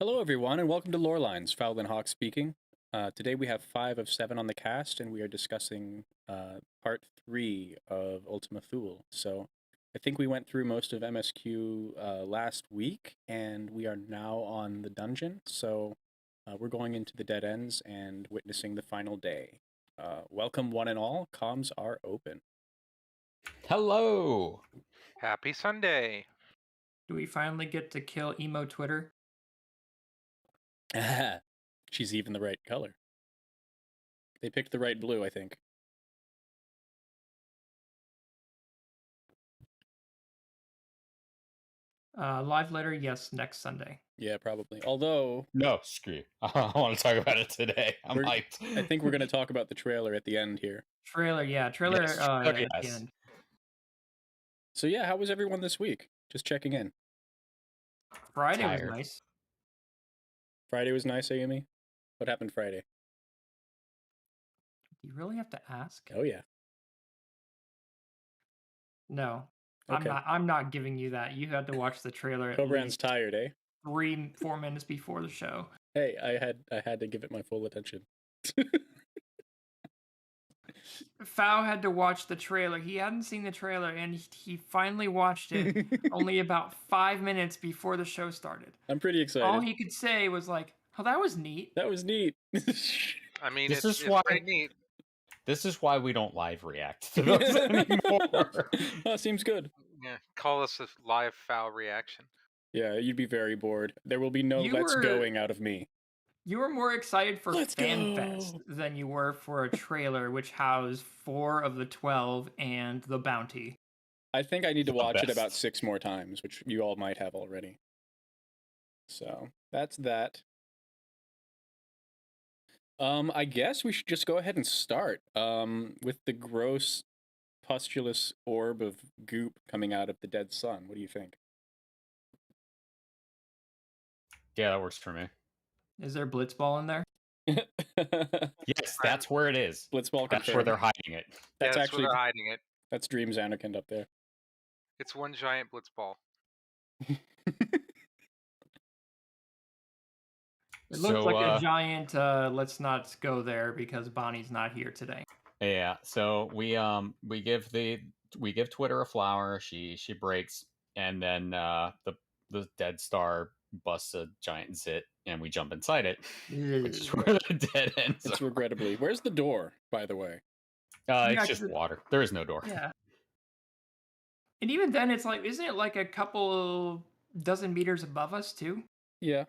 Hello, everyone, and welcome to Lorelines. Fowlin Hawk speaking. Today we have 5 of 7 on the cast, and we are discussing part 3 of Ultima Thule. So I think we went through most of MSQ last week, and we are now on the dungeon. So we're going into the dead ends and witnessing the final day. Welcome, one and all. Comms are open. Hello. Happy Sunday. Do we finally get to kill emo Twitter? She's even the right color. They picked the right blue, I think. Live letter, yes, next Sunday. Yeah, probably. Although... No, screw you. I want to talk about it today. I'm hyped. I think we're going to talk about the trailer at the end here. Trailer Yes, at the end. So yeah, how was everyone this week? Just checking in. Friday Tired. was nice. Friday was nice, Ayumi? What happened Friday? You really have to ask? Oh yeah. No. Okay. I'm not giving you that. You had to watch the trailer at Cobran's least tired, eh? 3-4 minutes before the show. Hey, I had to give it my full attention. Fao had to watch the trailer. He hadn't seen the trailer, and he finally watched it only about 5 minutes before the show started. I'm pretty excited. All he could say was like, "Oh, that was neat." That was neat. I mean, This it's is why- pretty neat. This is why we don't live react to those anymore. That seems good. Yeah, call us a live foul reaction. Yeah, you'd be very bored. There will be no You let's were- going out of me. You were more excited for Let's FanFest go. than you were for a trailer which housed 4 of the 12 and the bounty. I think I need to The watch it best. about 6 more times, which you all might have already. So, that's that. I guess we should just go ahead and start with the gross pustulous orb of goop coming out of the dead sun. What do you think? Yeah, that works for me. Is there Blitzball in there? Yes, that's where it is. Blitzball That's where confirmed. they're hiding it. That's yeah, actually where they're hiding it. that's Dreams Anakin up there. It's one giant blitzball. It looks like So, a giant, let's not go there because Bonnie's not here today. Yeah, so we give Twitter a flower. She breaks, and then the dead star busts a giant zit, and we jump inside it, which is where the dead ends. It's are. regrettably. Where's the door, by the way? Yeah, It's just 'cause it- water. There is no door. Yeah. And even then, it's like, isn't it like a couple dozen meters above us, too? Yeah.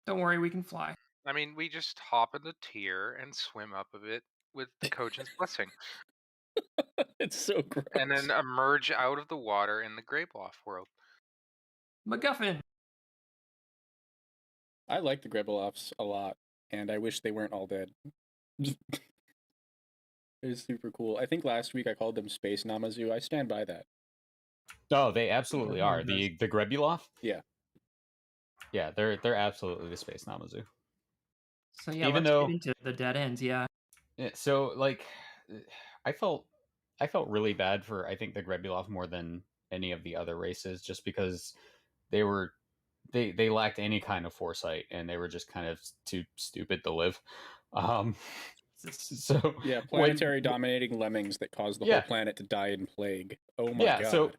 Don't worry, we can fly. I mean, we just hop in the tier and swim up a bit with the Kojin's blessing, It's so gross. and then emerge out of the water in the Greybloff world. MacGuffin! I like the Grebeloffs a lot, and I wish they weren't all dead. It's super cool. I think last week I called them Space Namazu. I stand by that. Oh, they absolutely are. The Grebulov? Yeah. Yeah, they're absolutely the Space Namazu. So yeah, Even let's though- get into the dead ends, yeah. Yeah, so like I felt really bad for I think the Grebulov more than any of the other races, just because they lacked any kind of foresight, and they were just kind of too stupid to live. So Yeah, planetary dominating lemmings that caused the Yeah. whole planet to die in plague. Oh my god. so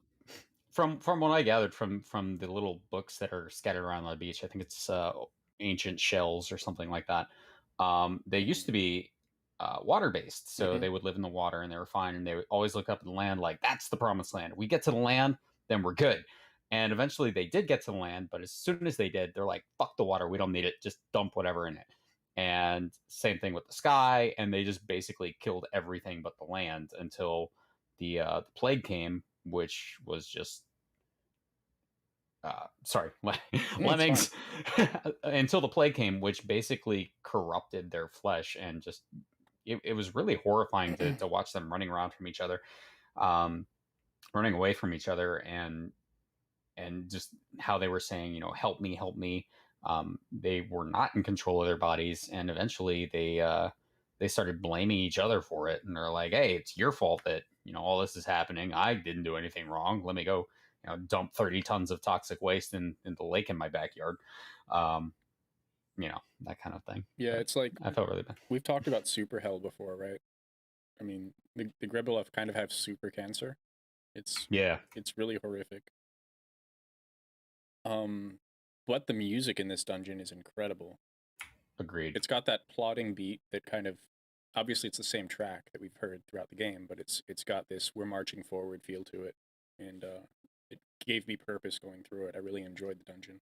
from what I gathered from the little books that are scattered around the beach, I think it's Ancient Shells or something like that. They used to be water based, so Mhm. they would live in the water and they were fine, and they would always look up at the land like that's the promised land. We get to the land, then we're good. And eventually they did get to the land, but as soon as they did, they're like, fuck the water, we don't need it, just dump whatever in it. And same thing with the sky, and they just basically killed everything but the land until the plague came, which was just lemmings until the plague came, which basically corrupted their flesh, and just it was really horrifying to watch them running around from each other, running away from each other, and just how they were saying, help me, help me. They were not in control of their bodies, and eventually they started blaming each other for it, and they're like, hey, it's your fault that all this is happening. I didn't do anything wrong. Let me go dump 30 tons of toxic waste in the lake in my backyard. That kind of thing. Yeah, But it's like I felt really bad. we've talked about super hell before, right? I mean, the Grebelov kind of have super cancer. It's really horrific. But the music in this dungeon is incredible. Agreed. It's got that plodding beat that kind of, obviously it's the same track that we've heard throughout the game, but it's got this we're marching forward feel to it, and it gave me purpose going through it. I really enjoyed the dungeon.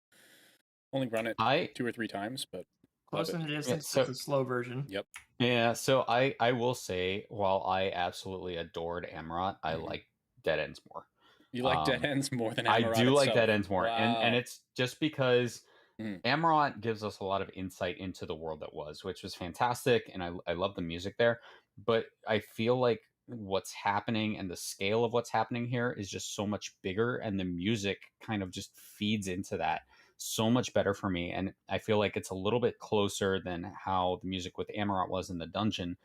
Only run it 2 or 3 times, but close in the distance to the slow version. Yep. Yeah, so I will say, while I absolutely adored Amarot, I like Dead Ends more. You like Dead Ends more than Amarot I do like itself. Dead Ends more, Wow. and it's just because Amarot gives us a lot of insight into the world that was, which was fantastic, and I love the music there. But I feel like what's happening and the scale of what's happening here is just so much bigger, and the music kind of just feeds into that so much better for me. And I feel like it's a little bit closer than how the music with Amarot was in the dungeon,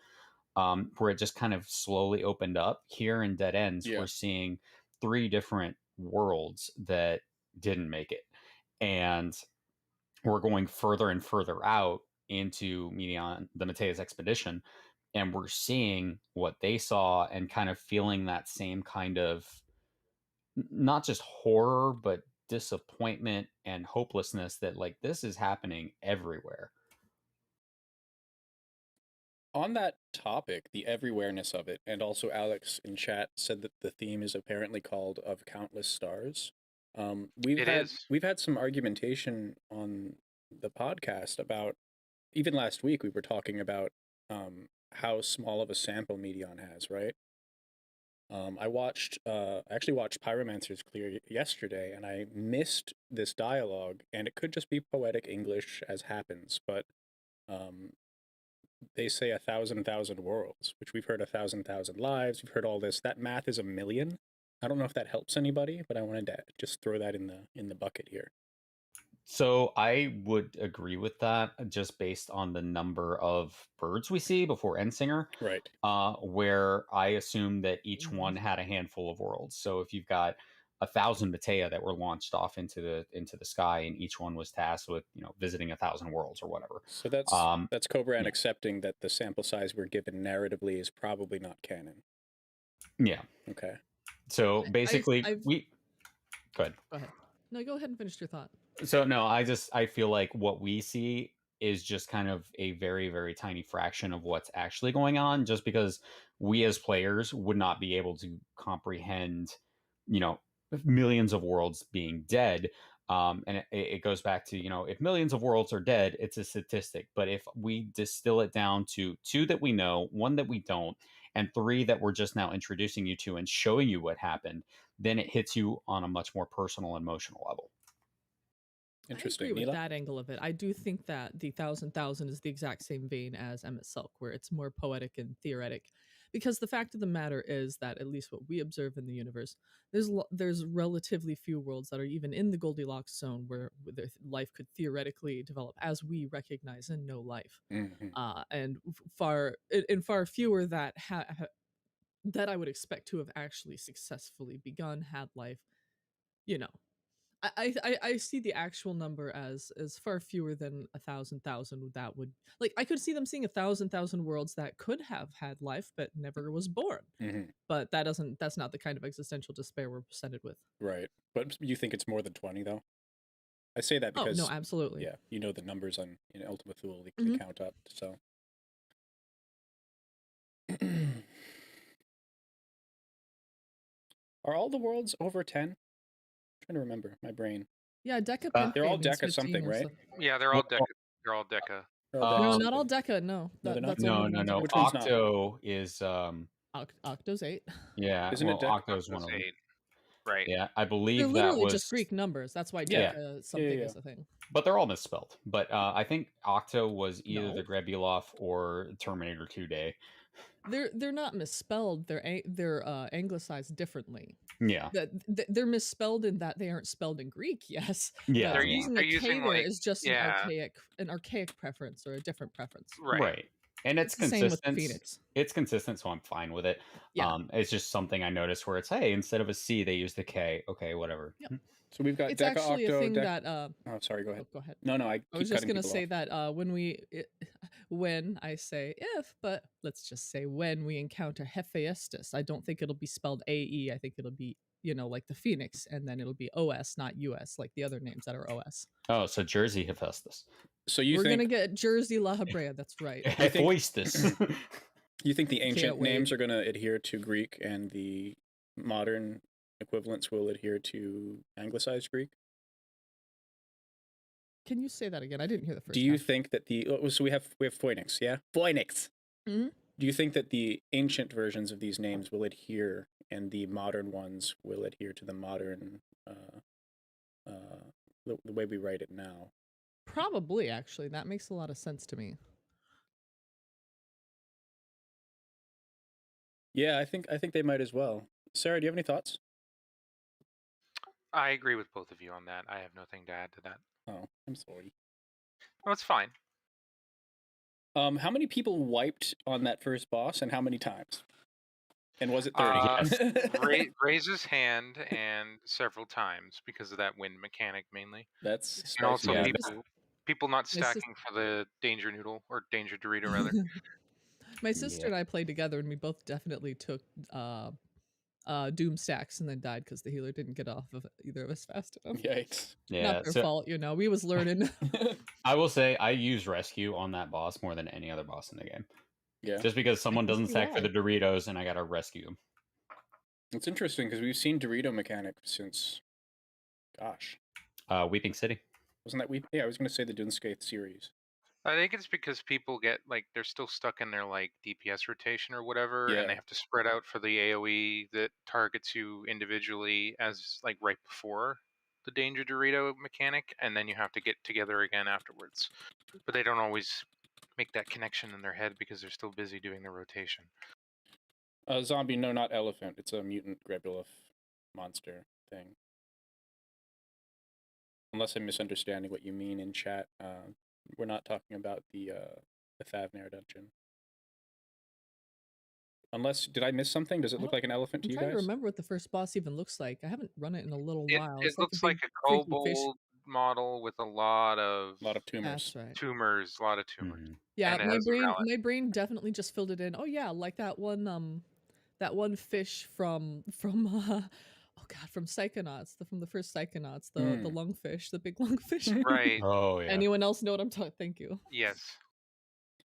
where it just kind of slowly opened up. Here in Dead Ends, we're seeing 3 different worlds that didn't make it, and we're going further and further out into Medion, the Mateus expedition, and we're seeing what they saw and kind of feeling that same kind of not just horror, but disappointment and hopelessness that like this is happening everywhere. On that topic, the everywhereness of it, and also Alex in chat said that the theme is apparently called Of Countless Stars. We've had some argumentation on the podcast about, even last week we were talking about how small of a sample Medion has, right? I actually watched Pyromancer's Clear yesterday, and I missed this dialogue, and it could just be poetic English as happens, but they say 1,000,000 worlds, which we've heard 1,000,000 lives. We've heard all this. That math is 1,000,000. I don't know if that helps anybody, but I wanted to just throw that in the bucket here. So I would agree with that, just based on the number of birds we see before Endsinger, right? Where I assume that each one had a handful of worlds. So if you've got 1,000 Matea that were launched off into the sky, and each one was tasked with visiting 1,000 worlds or whatever. So that's Cobran accepting that the sample size we're given narratively is probably not canon. Yeah. Okay. So basically, we go ahead. Go ahead. No, go ahead and finish your thought. So no, I feel like what we see is just kind of a very, very tiny fraction of what's actually going on, just because we as players would not be able to comprehend, millions of worlds being dead. And it goes back to, if millions of worlds are dead, it's a statistic. But if we distill it down to 2 that we know, 1 that we don't, and 3 that we're just now introducing you to and showing you what happened, then it hits you on a much more personal and emotional level. Interesting. I agree with that angle of it. I do think that the 1,000,000 is the exact same vein as Emmett Silk, where it's more poetic and theoretic. Because the fact of the matter is that, at least what we observe in the universe, there's relatively few worlds that are even in the Goldilocks zone where life could theoretically develop as we recognize and know life. And far fewer that that I would expect to have actually successfully begun, had life, I see the actual number as far fewer than 1,000,000. That would, like, I could see them seeing 1,000,000 worlds that could have had life but never was born. But that's not the kind of existential despair we're presented with. Right. But you think it's more than 20 though? I say that because no, absolutely. Yeah, the numbers in Ultima Thule, they count up. So are all the worlds over 10? Trying to remember, my brain. Yeah, Deca. They're all Deca something, right? Yeah, they're all Deca. They're all Deca. No, not all Deca. No, no. Which one's Octo is Octo's 8. Yeah, isn't it Deca? Octo's one of them. 8. Right. Yeah, I believe they're literally that was just Greek numbers. That's why Deca something is a thing. But they're all misspelled. But I think Octo was either the Grebulov or Terminator 2 Day. They're not misspelled. They're anglicized differently. Yeah, they're misspelled in that they aren't spelled in Greek. Yes. Yeah, using a K there is just yeah. an archaic preference or a different preference. Right. And it's the same with the consistent. Phoenix. It's consistent, so I'm fine with it. Yeah. It's just something I noticed where it's, hey, instead of a C, they use the K. Okay, whatever. Yep. So we've got It's Deca actually Octo. a thing that Oh, sorry. Go ahead. go ahead. No, I I keep was just cutting gonna people say off. that when I say if, but let's just say when we encounter Hephaestus, I don't think it'll be spelled AE. I think it'll be, like the Phoenix, and then it'll be OS, not US, like the other names that are OS. Oh, so Jersey Hephaestus. So you We're think gonna get Jersey La Habrea. That's right. Hephaestus. you think the ancient wait. names are going to adhere to Greek and the modern equivalents will adhere to anglicized Greek? Can you say that again? I didn't hear the first. Do you half. think that so we have Phoenix, yeah? Phoenix. Mhm. Do you think that the ancient versions of these names will adhere and the modern ones will adhere to the modern the way we write it now? Probably, actually, that makes a lot of sense to me. Yeah, I think they might as well. Sarah, do you have any thoughts? I agree with both of you on that. I have nothing to add to that. Oh, I'm sorry. Oh, it's fine. How many people wiped on that first boss, and how many times? And was it 30? Raise his hand and several times because of that wind mechanic mainly. That's And also Yeah, people not My sis- stacking for the danger noodle or danger Dorito rather. My sister Yeah. and I played together, and we both definitely took doom stacks and then died because the healer didn't get off of either of us fast enough. Yikes. Yeah, Not their so fault, we was learning. I will say I use rescue on that boss more than any other boss in the game. Yeah. Just because someone can doesn't see stack for why. the Doritos and I gotta rescue them. It's interesting because we've seen Dorito mechanic since, gosh, Weeping City. wasn't that Yeah, I was going to say the Dunskate series. I think it's because people get they're still stuck in their DPS rotation or whatever, and they Yeah. have to spread out for the AoE that targets you individually as right before the danger Dorito mechanic, and then you have to get together again afterwards. But they don't always make that connection in their head because they're still busy doing the rotation. Zombie, no, not elephant. It's a mutant Grebulov monster thing. Unless I'm misunderstanding what you mean in chat, we're not talking about the Thavnair dungeon. Unless, did I miss something? Does it look like an elephant I'm to you trying guys? to remember what the first boss even looks like. I haven't run it in a little while. It It's looks a like big, a freaky fish. kobold model with a lot of tumors. That's right. tumors, a lot of tumors. Mhm. Yeah, And it my has a brain mallet. my brain definitely just filled it in. Oh yeah, like that one fish from oh god, from Psychonauts, from the first Psychonauts, the lungfish, the big lungfish. Right. Oh yeah. Anyone else know what I'm talking? Thank you. Yes.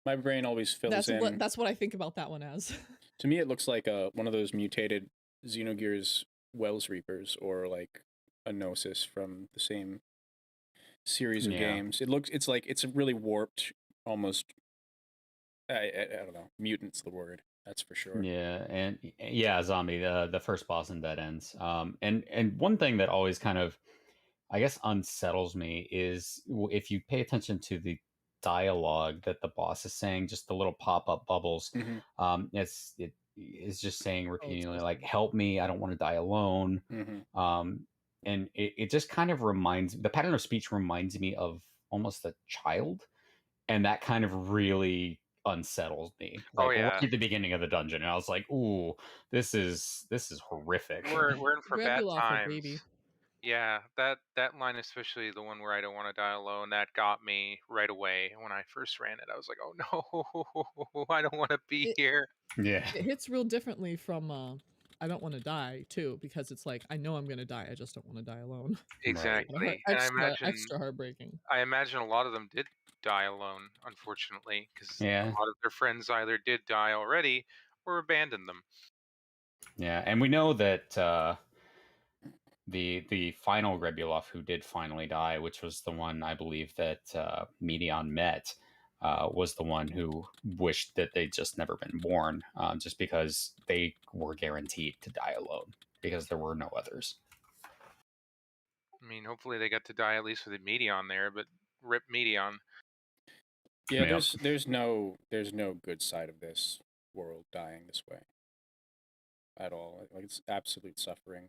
My brain always fills in. That's what I think about that one as. To me, it looks like one of those mutated Xenogears Wells Reapers, or like a Gnosis from the same series of games. It's a really warped, almost. I don't know. Mutant's the word. That's for sure. Yeah, and yeah, Zombie, the first boss in Dead Ends. And one thing that always kind of, I guess, unsettles me is if you pay attention to the dialogue that the boss is saying, just the little pop-up bubbles. Mm-hmm. It is just saying repeatedly, so like, help me, I don't want to die alone. Mm-hmm. And it just kind of the pattern of speech reminds me of almost a child. And that kind of really unsettles me. Oh, Like yeah. right at the beginning of the dungeon, and I was like, "Ooh, this is horrific." We're in for bad Grebulov, a times. baby. Yeah, that line, especially the one where I don't want to die alone, that got me right away when I first ran it. I was like, oh no, I don't want to be here. Yeah. It hits real differently from I don't want to die too, because it's like I know I'm gonna die, I just don't want to die alone. Exactly. And Extra heartbreaking. I imagine a lot of them did die alone, unfortunately, because a lot of their friends either did die already or abandoned them. Yeah, and we know that the final Grebulov who did finally die, which was the one I believe that Medion met, was the one who wished that they'd just never been born, just because they were guaranteed to die alone because there were no others. I mean, hopefully they got to die at least with a Medion there, but rip Medion. Yeah, there's no good side of this world dying this way at all. Like, it's absolute suffering.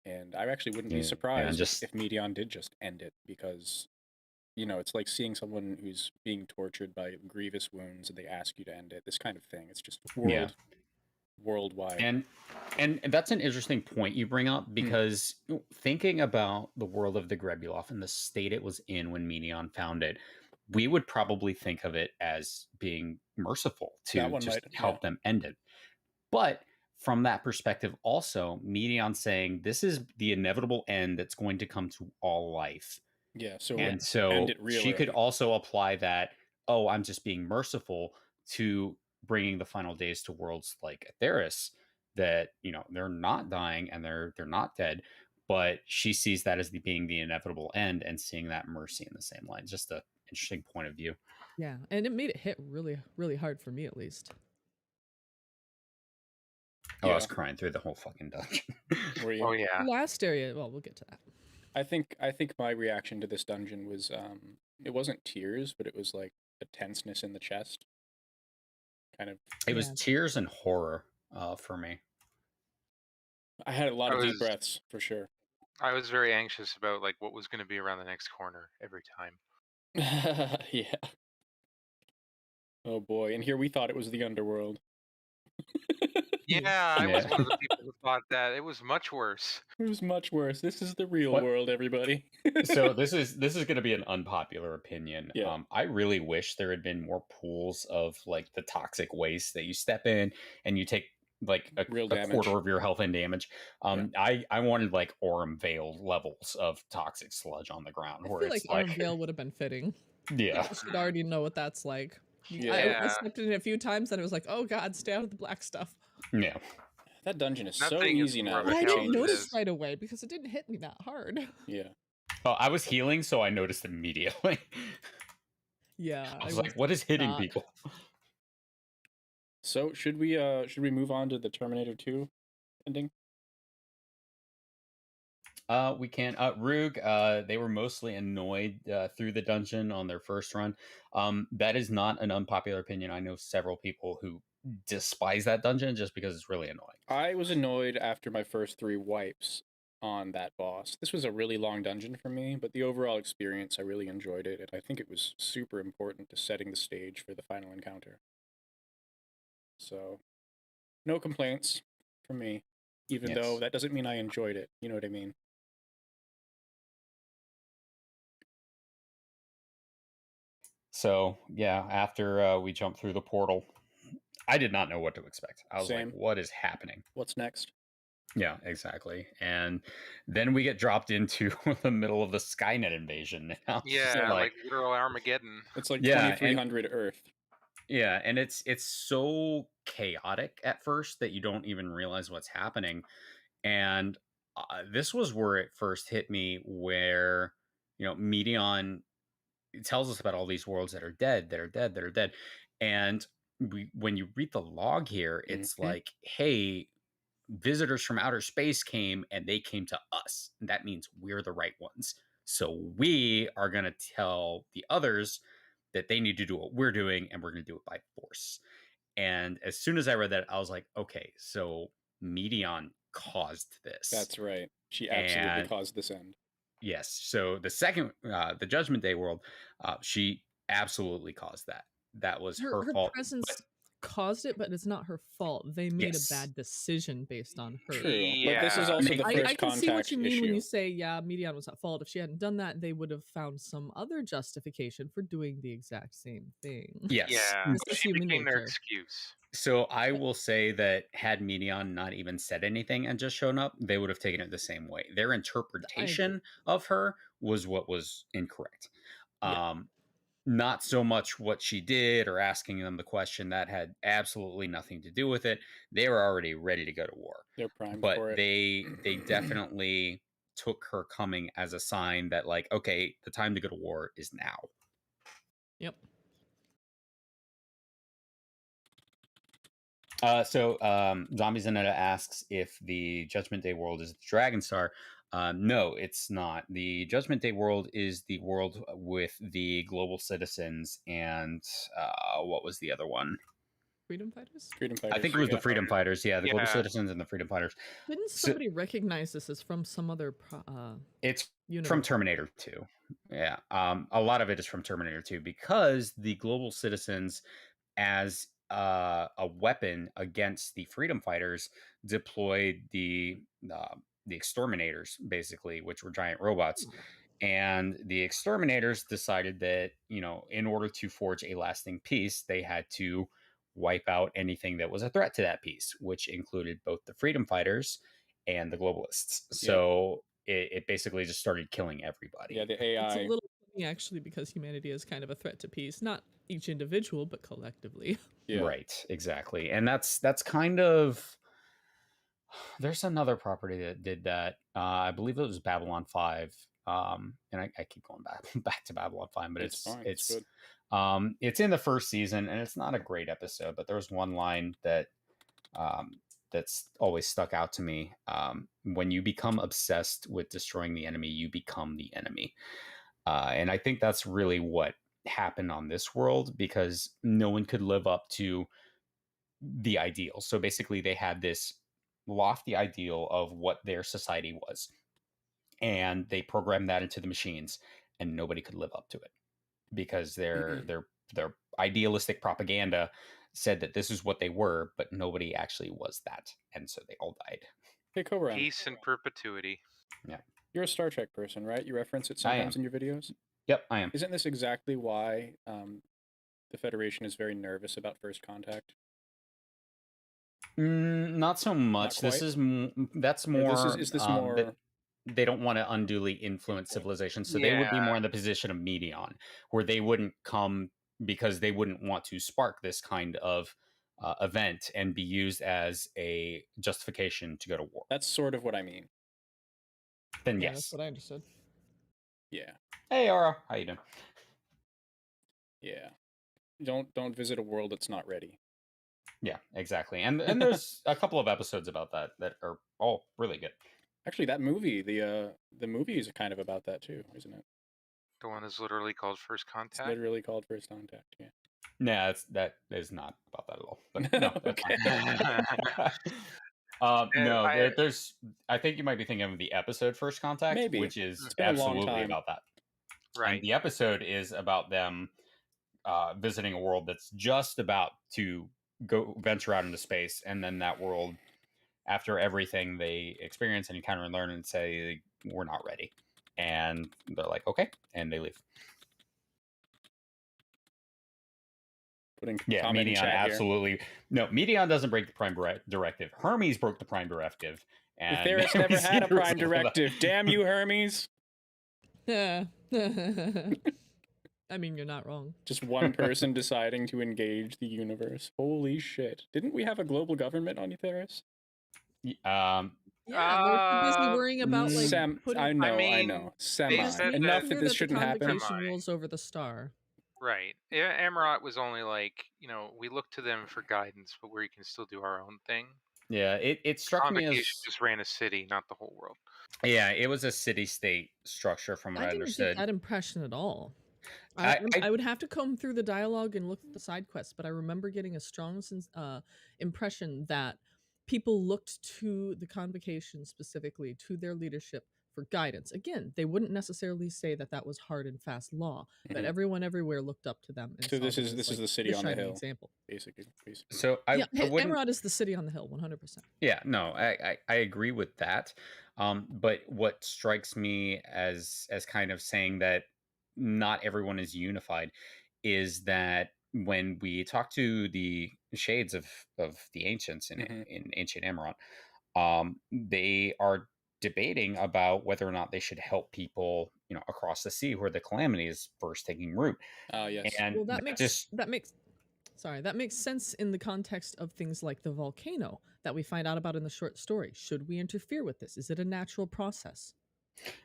And I actually wouldn't be surprised if Medion did just end it, because it's like seeing someone who's being tortured by grievous wounds and they ask you to end it. This kind of thing. It's just worldwide. And that's an interesting point you bring up, because thinking about the world of the Grebulov and the state it was in when Medion found it, we would probably think of it as being merciful to just help them end it. But from that perspective, also, Medion saying this is the inevitable end that's going to come to all life. Yeah. So and so she could also apply that, oh, I'm just being merciful, to bringing the final days to worlds like Atheris, that they're not dying and they're not dead, but she sees that as being the inevitable end and seeing that mercy in the same line. Just an interesting point of view. Yeah, and it made it hit really, really hard for me, at least. Oh, I was crying through the whole fucking dungeon. Were you? Oh yeah. Last area. Well, we'll get to that. I think my reaction to this dungeon was it wasn't tears, but it was like a tenseness in the chest. Kind of. It was tears and horror for me. I had a lot of deep breaths for sure. I was very anxious about like what was going to be around the next corner every time. Yeah. Oh boy, and here we thought it was the underworld. Yeah, I was one of the people who thought that. It was much worse. It was much worse. This is the real world, everybody. So this is going to be an unpopular opinion. Yeah. I really wish there had been more pools of like the toxic waste that you step in and you take like a quarter of your health and damage. I wanted like Aurum Vale levels of toxic sludge on the ground. I feel like Aurum Vale would have been fitting. Yeah. You should already know what that's like. Yeah. I stepped in it a few times and it was like, oh god, stay out of the black stuff. Yeah. That dungeon is so easy now. I didn't notice right away because it didn't hit me that hard. Yeah. Oh, I was healing, so I noticed immediately. Yeah. I was like, what is hitting people? So should we move on to the Terminator 2 ending? We can. Rug, they were mostly annoyed through the dungeon on their first run. That is not an unpopular opinion. I know several people who despise that dungeon just because it's really annoying. I was annoyed after my first 3 wipes on that boss. This was a really long dungeon for me, but the overall experience, I really enjoyed it, and I think it was super important to setting the stage for the final encounter. So, no complaints from me, even though that doesn't mean I enjoyed it. You know what I mean? So, yeah, after we jumped through the portal, I did not know what to expect. I was like, what is happening? What's next? Yeah, exactly. And then we get dropped into the middle of the Skynet invasion now. Yeah, like literal Armageddon. It's like 2300 Earth. Yeah, and it's so chaotic at first that you don't even realize what's happening. And this was where it first hit me, where Medion tells us about all these worlds that are dead, and when you read the log here, it's like, hey, visitors from outer space came and they came to us, and that means we're the right ones, so we are going to tell the others that they need to do what we're doing, and we're going to do it by force. And as soon as I read that, I was like, okay, so Medion caused this. That's right. She absolutely caused this end. Yes. So the second, the Judgment Day world, she absolutely caused that. That was her fault. Her presence caused it, but it's not her fault. They made a bad decision based on her. True. Yeah. But this is also the first contact issue. I can see what you mean when you say, yeah, Medion was at fault. If she hadn't done that, they would have found some other justification for doing the exact same thing. Yes. Yeah. She became their excuse. So I will say that had Medion not even said anything and just shown up, they would have taken it the same way. Their interpretation of her was what was incorrect. Not so much what she did or asking them the question. That had absolutely nothing to do with it. They were already ready to go to war. They're primed for it. They definitely took her coming as a sign that, like, okay, the time to go to war is now. Yep. So Zombie Zanetta asks if the Judgment Day world is the Dragon Star. No, it's not. The Judgment Day world is the world with the global citizens and what was the other one? Freedom Fighters? Freedom Fighters. I think it was the yeah. Freedom Fighters. Yeah, the Global Yeah. Citizens and the Freedom Fighters. Didn't So- somebody recognize this as from some other It's universe? from Terminator 2. Yeah. A lot of it is from Terminator 2 because the Global Citizens, as a weapon against the Freedom Fighters, deployed the exterminators, basically, which were giant robots. And the exterminators decided that, in order to forge a lasting peace, they had to wipe out anything that was a threat to that peace, which included both the Freedom Fighters and the globalists. So it basically just started killing everybody. Yeah, the AI. It's a little funny, actually, because humanity is kind of a threat to peace. Not each individual, but collectively. Yeah. Right, exactly. And that's kind of... There's another property that did that. I believe it was Babylon 5. And I keep going back to Babylon 5, but It's fine. it's good. it's in the first season, and it's not a great episode, but there's one line that that's always stuck out to me. When you become obsessed with destroying the enemy, you become the enemy. And I think that's really what happened on this world, because no one could live up to the ideal. So basically they had this lofty ideal of what their society was, and they programmed that into the machines, and nobody could live up to it because their idealistic propaganda said that this is what they were, but nobody actually was that, and so they all died. Hey, Cobra, Peace and perpetuity. you're a Star Trek person, right? You reference it I am. sometimes in your videos. Yep, I am. Isn't this exactly why the Federation is very nervous about First Contact? Not so much. Not This quite? is that's more. Is this more? that they don't want to unduly influence civilization, so they would be more in the position of Medion, where they wouldn't come because they wouldn't want to spark this kind of event and be used as a justification to go to war. That's sort of what I mean. Then Yeah, yes. that's what I understood. Yeah. Hey, Aura, how you doing? Yeah. Don't visit a world that's not ready. Yeah, exactly. And there's a couple of episodes about that are all really good. Actually, that movie, the movie is kind of about that too, isn't it? The one is literally called First It's Contact. literally called First Contact. Yeah. Nah, that is not about that at all. But no, that's Okay. fine. No, I- there's. I think you might be thinking of the episode First Contact, Maybe. which is It's been a long absolutely time. about that. Right. And the episode is about them visiting a world that's just about to go venture out into space, and then that world, after everything they experience and encounter and learn, and say we're not ready, and they're like, okay, and they leave. Putting Yeah, comment in Medion chat here. absolutely. No, Medion doesn't break the Prime Directive. Hermes broke the Prime Directive. The And Theris we never see had a the Prime result of that. Directive. Damn you, Hermes! Yeah. I mean, you're not wrong. Just one person deciding to engage the universe. Holy shit! Didn't we have a global government on Theris? Um, Yeah, they were too busy worrying about like putting. I know. mean, Semi. said Enough that- that this the shouldn't happen. convocation Semi. rules over the star. Right. Yeah, Amarat was only like, we look to them for guidance, but we can still do our own thing. yeah, it struck me Convocation as just ran a city, not the whole world. it was a city-state structure from what I I didn't understood. get that impression at all. I- I would have to comb through the dialogue and look at the side quests, but I remember getting a strong impression that people looked to the convocation specifically, to their leadership for guidance. Again, they wouldn't necessarily say that that was hard and fast law, but Mhm. everyone everywhere looked up to them. And So saw this them is as, this is like, the city on the shining hill, example. basically. So I Yeah, wouldn't. Emerald is the city on the hill, 100%. Yeah, no, I agree with that. But what strikes me as kind of saying that not everyone is unified is that when we talk to the shades of the ancients in Mhm. in ancient Amaranth, they are debating about whether or not they should help people, across the sea where the calamity is first taking root. Yes. And Well, that that makes sense in the context of things like the volcano that we find out about in the short story. Should we interfere with this? Is it a natural process?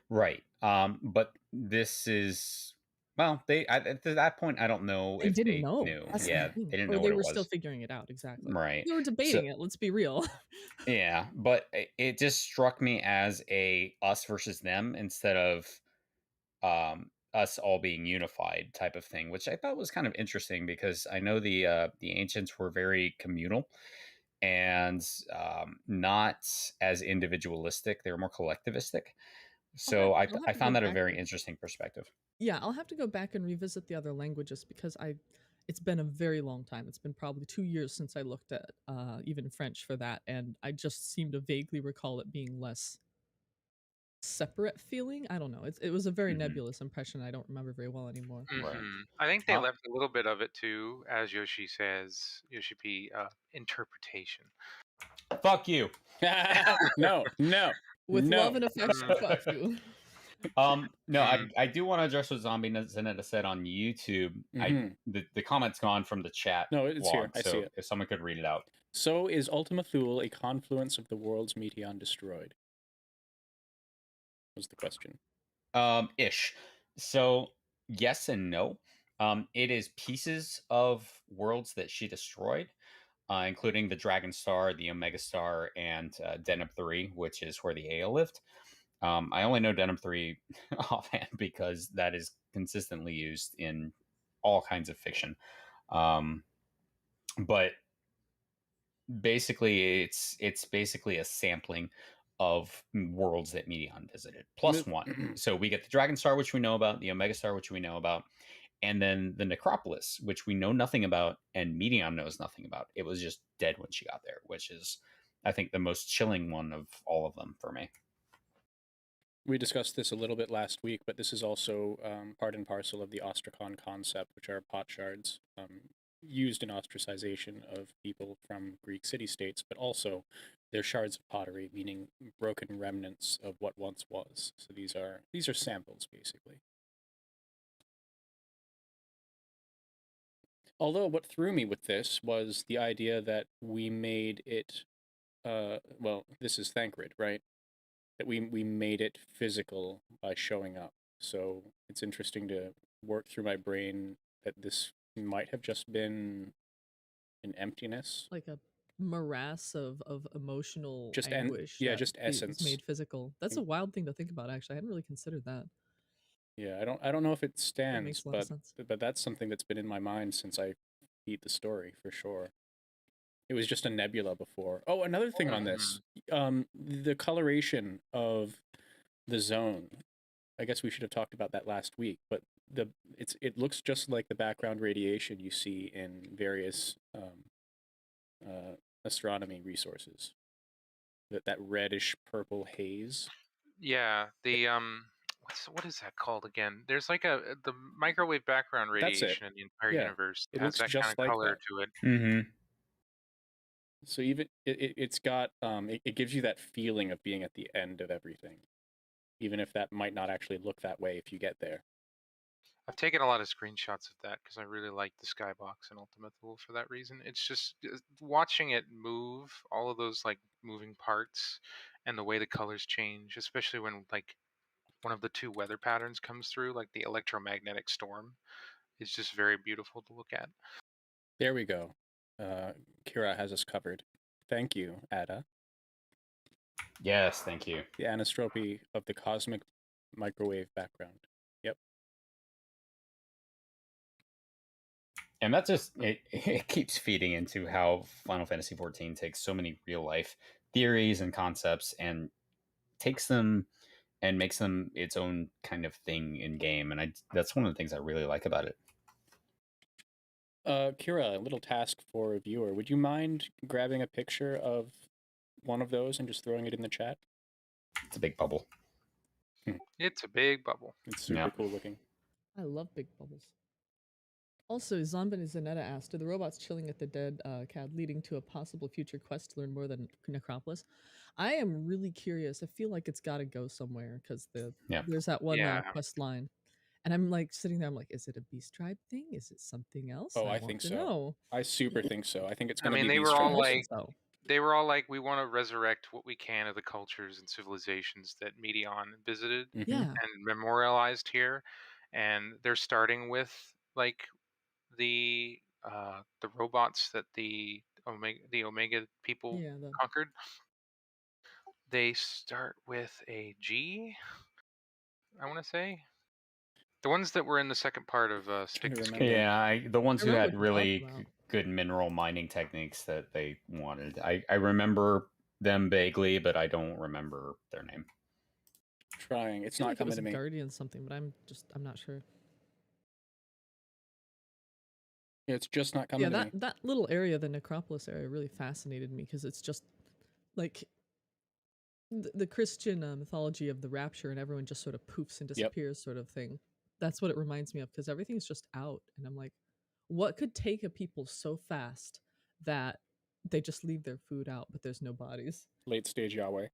right. But this is, well, at that point I don't know They if didn't they know. knew. That's the Yeah, thing. they didn't Or know they what were it still was. figuring it out. Exactly. Right. They were debating it. Let's be real. Yeah, but it just struck me as a us versus them instead of us all being unified type of thing, which I thought was kind of interesting because I know the ancients were very communal and not as individualistic. They were more collectivistic. So I'll have I to go found that a back. very interesting perspective. Yeah, I'll have to go back and revisit the other languages because it's been a very long time. It's been probably 2 years since I looked at even French for that, and I just seem to vaguely recall it being less separate feeling. I don't know. It was a very Mhm. nebulous impression. I don't remember very well anymore. Right. I think they Uh, left a little bit of it too, as Yoshi says, Yoshi P, interpretation. Fuck you. No, no, With love no. and affection, fuck you. No, Mhm. I do want to address what Zombie Zanetta said on YouTube. Mhm. The comment's gone from the chat No, it's log, here. I see so it. if someone could read it out. So is Ultima Thule a confluence of the worlds Meteion destroyed? Was the question. Ish. So yes and no. It is pieces of worlds that she destroyed, including the Dragon Star, the Omega Star, and Deneb 3, which is where the Ale lived. I only know Deneb 3 offhand because that is consistently used in all kinds of fiction. Um, but basically, it's basically a sampling of worlds that Meteion visited, plus one. So we get the Dragon Star, which we know about, the Omega Star, which we know about, and then the Necropolis, which we know nothing about, and Meteion knows nothing about. It was just dead when she got there, which is, I think, the most chilling one of all of them for me. We discussed this a little bit last week, but this is also part and parcel of the ostracon concept, which are pot shards used in ostracization of people from Greek city-states, but also they're shards of pottery, meaning broken remnants of what once was. So these are samples, basically. Although what threw me with this was the idea that we made it, well, this is Thancred, right? That we made it physical by showing up. So it's interesting to work through my brain that this might have just been an emptiness. Like a morass of emotional Just anguish yeah, that just is essence. made physical. That's a wild thing to think about. Actually, I hadn't really considered that. Yeah, I don't know if it That stands, makes a lot of sense. but that's something that's been in my mind since I beat the story for sure. It was just a nebula before. Oh, another thing on this, the coloration of the zone. I guess we should have talked about that last week, but it looks just like the background radiation you see in various astronomy resources. That reddish purple haze. Yeah, the what is that called again? There's like the microwave background That's it. radiation in the entire Yeah, universe it has looks that kind just of like color that. to it. Mm-hmm. So even it's got it gives you that feeling of being at the end of everything, even if that might not actually look that way if you get there. I've taken a lot of screenshots of that because I really like the skybox in Ultimate Thule for that reason. It's just watching it move, all of those like moving parts, and the way the colors change, especially when like one of the two weather patterns comes through, like the electromagnetic storm, is just very beautiful to look at. There we go. Kira has us covered. Thank you, Ada. Yes, thank you. The anisotropy of the cosmic microwave background. Yep. And that just it keeps feeding into how Final Fantasy XIV takes so many real life theories and concepts and takes them and makes them its own kind of thing in game. And that's one of the things I really like about it. Kira, a little task for a viewer. Would you mind grabbing a picture of one of those and just throwing it in the chat? It's a big bubble. It's a big bubble. It's super Yeah. cool looking. I love big bubbles. Also, Zombin Zanetta asked, "Are the robots chilling at the dead CAD leading to a possible future quest to learn more than Necropolis?" I am really curious. I feel like it's got to go somewhere because there's that one Yeah. quest line, and I'm like sitting there. I'm like, is it a Beast Tribe thing? Is it something else? Oh, I want think to so. know. I super think so. I think it's I going to mean, be they Beast were all Tribes. like, So. they were all like, we want to resurrect what we can of the cultures and civilizations that Meteion visited Mhm. Yeah. and memorialized here, and they're starting with like the robots that the Omega people Yeah. conquered. They start with a G, I want to say. The ones that were in the second part of Stick to remember. Skin. Yeah, the ones I who remember had what you're really talking about. good mineral mining techniques that they wanted. I remember them vaguely, but I don't remember their name. Trying. It's I feel not like it coming was to me. Guardian something, but I'm not sure. It's just not coming Yeah, to me. that little area, the necropolis area, really fascinated me because it's just like the Christian mythology of the rapture and everyone just sort of poofs and disappears sort of thing. That's what it reminds me of because everything's just out, and I'm like, what could take a people so fast that they just leave their food out, but there's no bodies? Late stage Yahweh.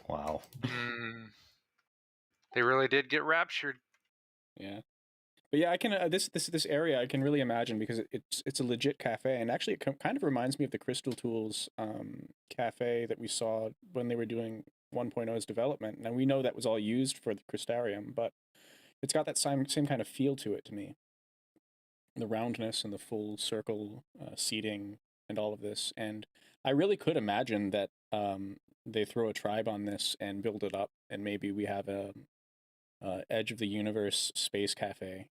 Wow. They really did get raptured. Yeah. But yeah, I can this area I can really imagine because it's a legit cafe, and actually it kind of reminds me of the Crystal Tools cafe that we saw when they were doing 1.0's development. Now we know that was all used for the Crystarium, but it's got that same kind of feel to it to me. The roundness and the full circle seating and all of this, and I really could imagine that they throw a tribe on this and build it up, and maybe we have a Edge of the Universe space cafe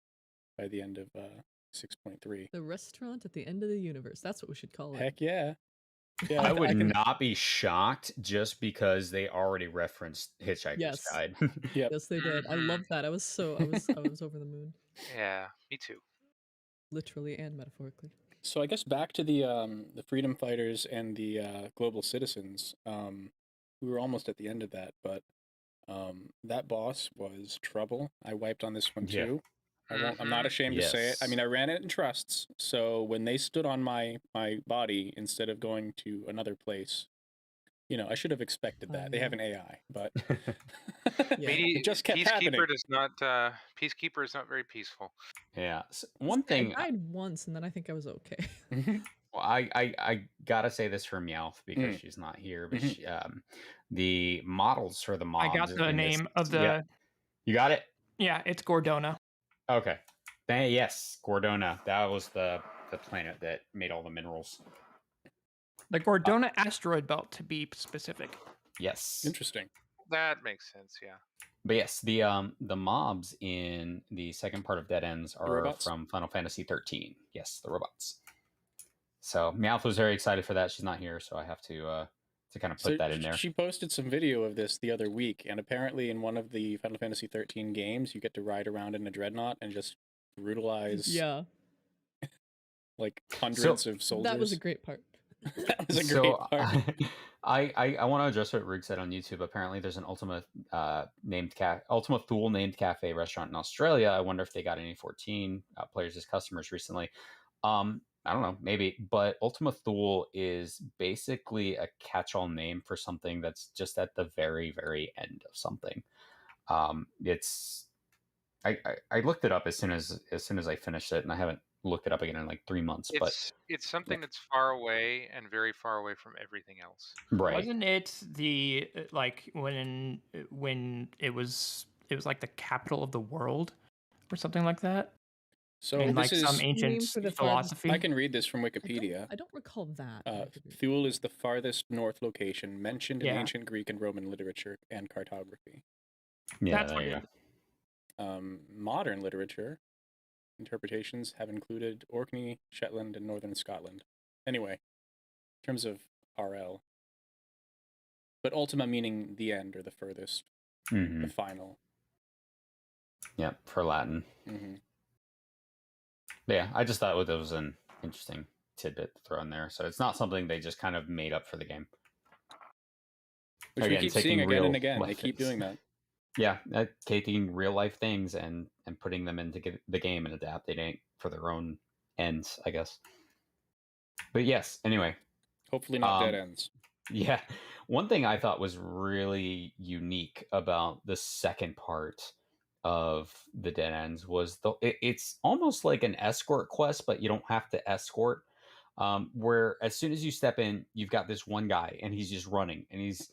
by the end of 6.3. The restaurant at the end of the universe. That's what we should call it. Heck yeah. Yeah, I would can, not be shocked just because they already referenced Hitchhiker's Yes. Guide. Yep. Yes, they did. I love that. I was over the moon, Yeah, me too. literally and metaphorically. So I guess back to the freedom fighters and the global citizens. We were almost at the end of that, but that boss was trouble. I wiped on this one Yeah. too. I'm not ashamed to say it. I Yes. mean, I ran it in trusts, so when they stood on my body instead of going to another place, I should have expected that. They Yeah. have an AI, but Yeah. it just kept happening. Peacekeeper is not very peaceful. Yeah. One thing I died once, and then I think I was okay. well, I gotta say this for Meowth because she's not here, but she, the models for the mobs. I got the name of the. Yeah. You got it? Yeah, it's Gordona. Okay. Yes, Gordona. That was the planet that made all the minerals. The Gordona asteroid belt, to be specific. Yes. Interesting. That makes sense. Yeah. But yes, the mobs in the second part of Dead Ends are from Final Fantasy 13. Yes, the robots. So Meowth was very excited for that. She's not here, so I have to kind of put that in there. She posted some video of this the other week, and apparently in one of the Final Fantasy 13 games, you get to ride around in a dreadnought and just brutalize like hundreds of soldiers. That was a great part. That was a great part. I want to address what Rig said on YouTube. Apparently, there's an Ultima Thule named cafe restaurant in Australia. I wonder if they got any 14 players as customers recently. I don't know, maybe, but Ultima Thule is basically a catch-all name for something that's just at the very, very end of something. It's I looked it up as soon as I finished it, and I haven't looked it up again in like 3 months. It's something that's far away and very far away from everything else. Right? Wasn't it the like when it was like the capital of the world or something like that? So in this like is some ancient philosophy. I can read this from Wikipedia. I don't recall that. Thule is the farthest north location mentioned in ancient Greek and Roman literature and cartography. Yeah, that's there you go. Modern literature interpretations have included Orkney, Shetland, and northern Scotland. Anyway, in terms of RL. But Ultima meaning the end or the furthest, the final. Yeah, for Latin. Yeah, I just thought that was an interesting tidbit to throw in there. So it's not something they just kind of made up for the game. Which again, we keep seeing again and again. They keep doing that. Yeah, taking real life things and putting them into the game and adapting it for their own ends, I guess. But yes, anyway. Hopefully not dead ends. Yeah. One thing I thought was really unique about the second part of the Dead Ends was it's almost like an escort quest, but you don't have to escort. Where as soon as you step in, you've got this one guy and he's just running and he's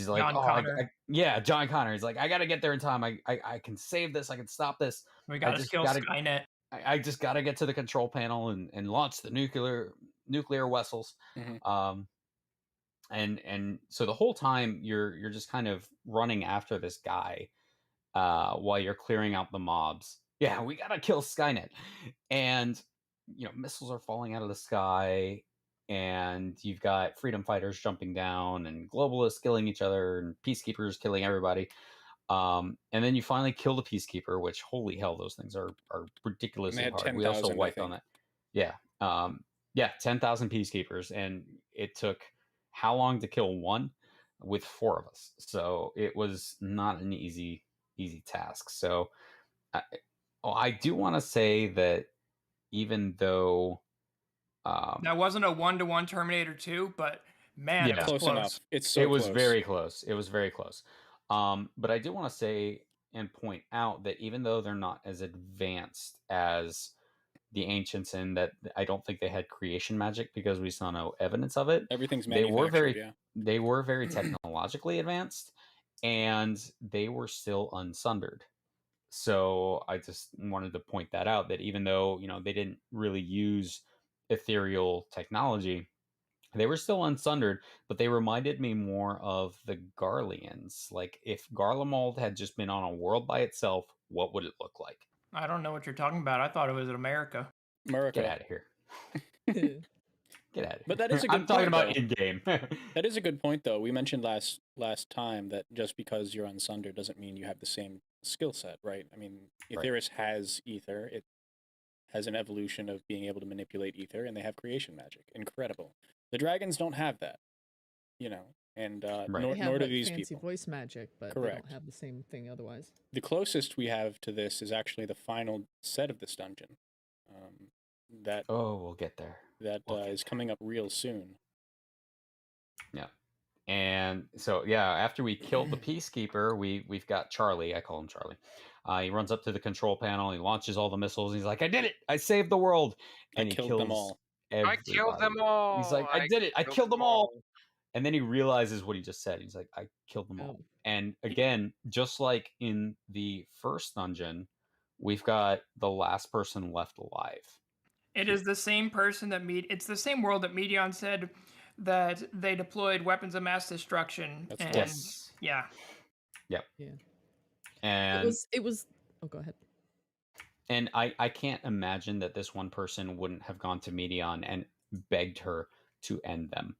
like, John Connor. John Connor. He's like, I got to get there in time. I can save this. I can stop this. We got to kill Skynet. I just got to get to the control panel and launch the nuclear vessels. and so the whole time you're just kind of running after this guy while you're clearing out the mobs. Yeah, we gotta kill Skynet, and missiles are falling out of the sky, and you've got freedom fighters jumping down, and globalists killing each other, and peacekeepers killing everybody. And then you finally kill the peacekeeper, which holy hell, those things are And ridiculously they had hard. We also 10,000, I wiped on think. that. Yeah. Yeah, 10,000 peacekeepers, and it took how long to kill one with four of us. So it was not an easy task. So I, I do want to say that even though That wasn't a 1-to-1 Terminator 2, but man, it yeah, was Close close. enough. It's it so was close. very close. It was very close. But I do want to say and point out that even though they're not as advanced as the ancients, in that I don't think they had creation magic because we saw no evidence of it, Everything's they were manufactured, very yeah. they were very technologically advanced, and they were still unsundered. So I just wanted to point that out, that even though they didn't really use ethereal technology, they were still unsundered, but they reminded me more of the Garleans. Like, if Garlemald had just been on a world by itself, what would it look like? I don't know what you're talking about. I thought it was in America. Get America. out of here. Get out of here. But that is a I'm good talking point, about though. in game. That is a good point, though. We mentioned last time that just because you're unsundered doesn't mean you have the same skill set, right? I mean, Right. Aetheris has ether. It has an evolution of being able to manipulate ether, and they have creation magic. Incredible. The dragons don't have that, and Right. They nor, have nor do like these fancy people. voice magic, but they Correct. don't have the same thing otherwise. The closest we have to this is actually the final set of this dungeon. That Oh, we'll get there. We'll get is coming up real soon. Yeah. And so, yeah, after we killed the peacekeeper, we've got Charlie. I call him Charlie. He runs up to the control panel. He launches all the missiles. And he's like, "I did it! I saved the world!" And I he killed them kills all. I killed them everybody. all. He's like, "I did it! I killed them all!" And then he realizes what he just said. He's like, "I killed them all." Oh. And again, just like in the first dungeon, we've got the last person left alive. It is the same person that it's the same world that Medion said that they deployed weapons of mass destruction. That's And Yes. yeah. Yep. Yeah. And It was oh, go ahead. And I can't imagine that this one person wouldn't have gone to Medion and begged her to end them.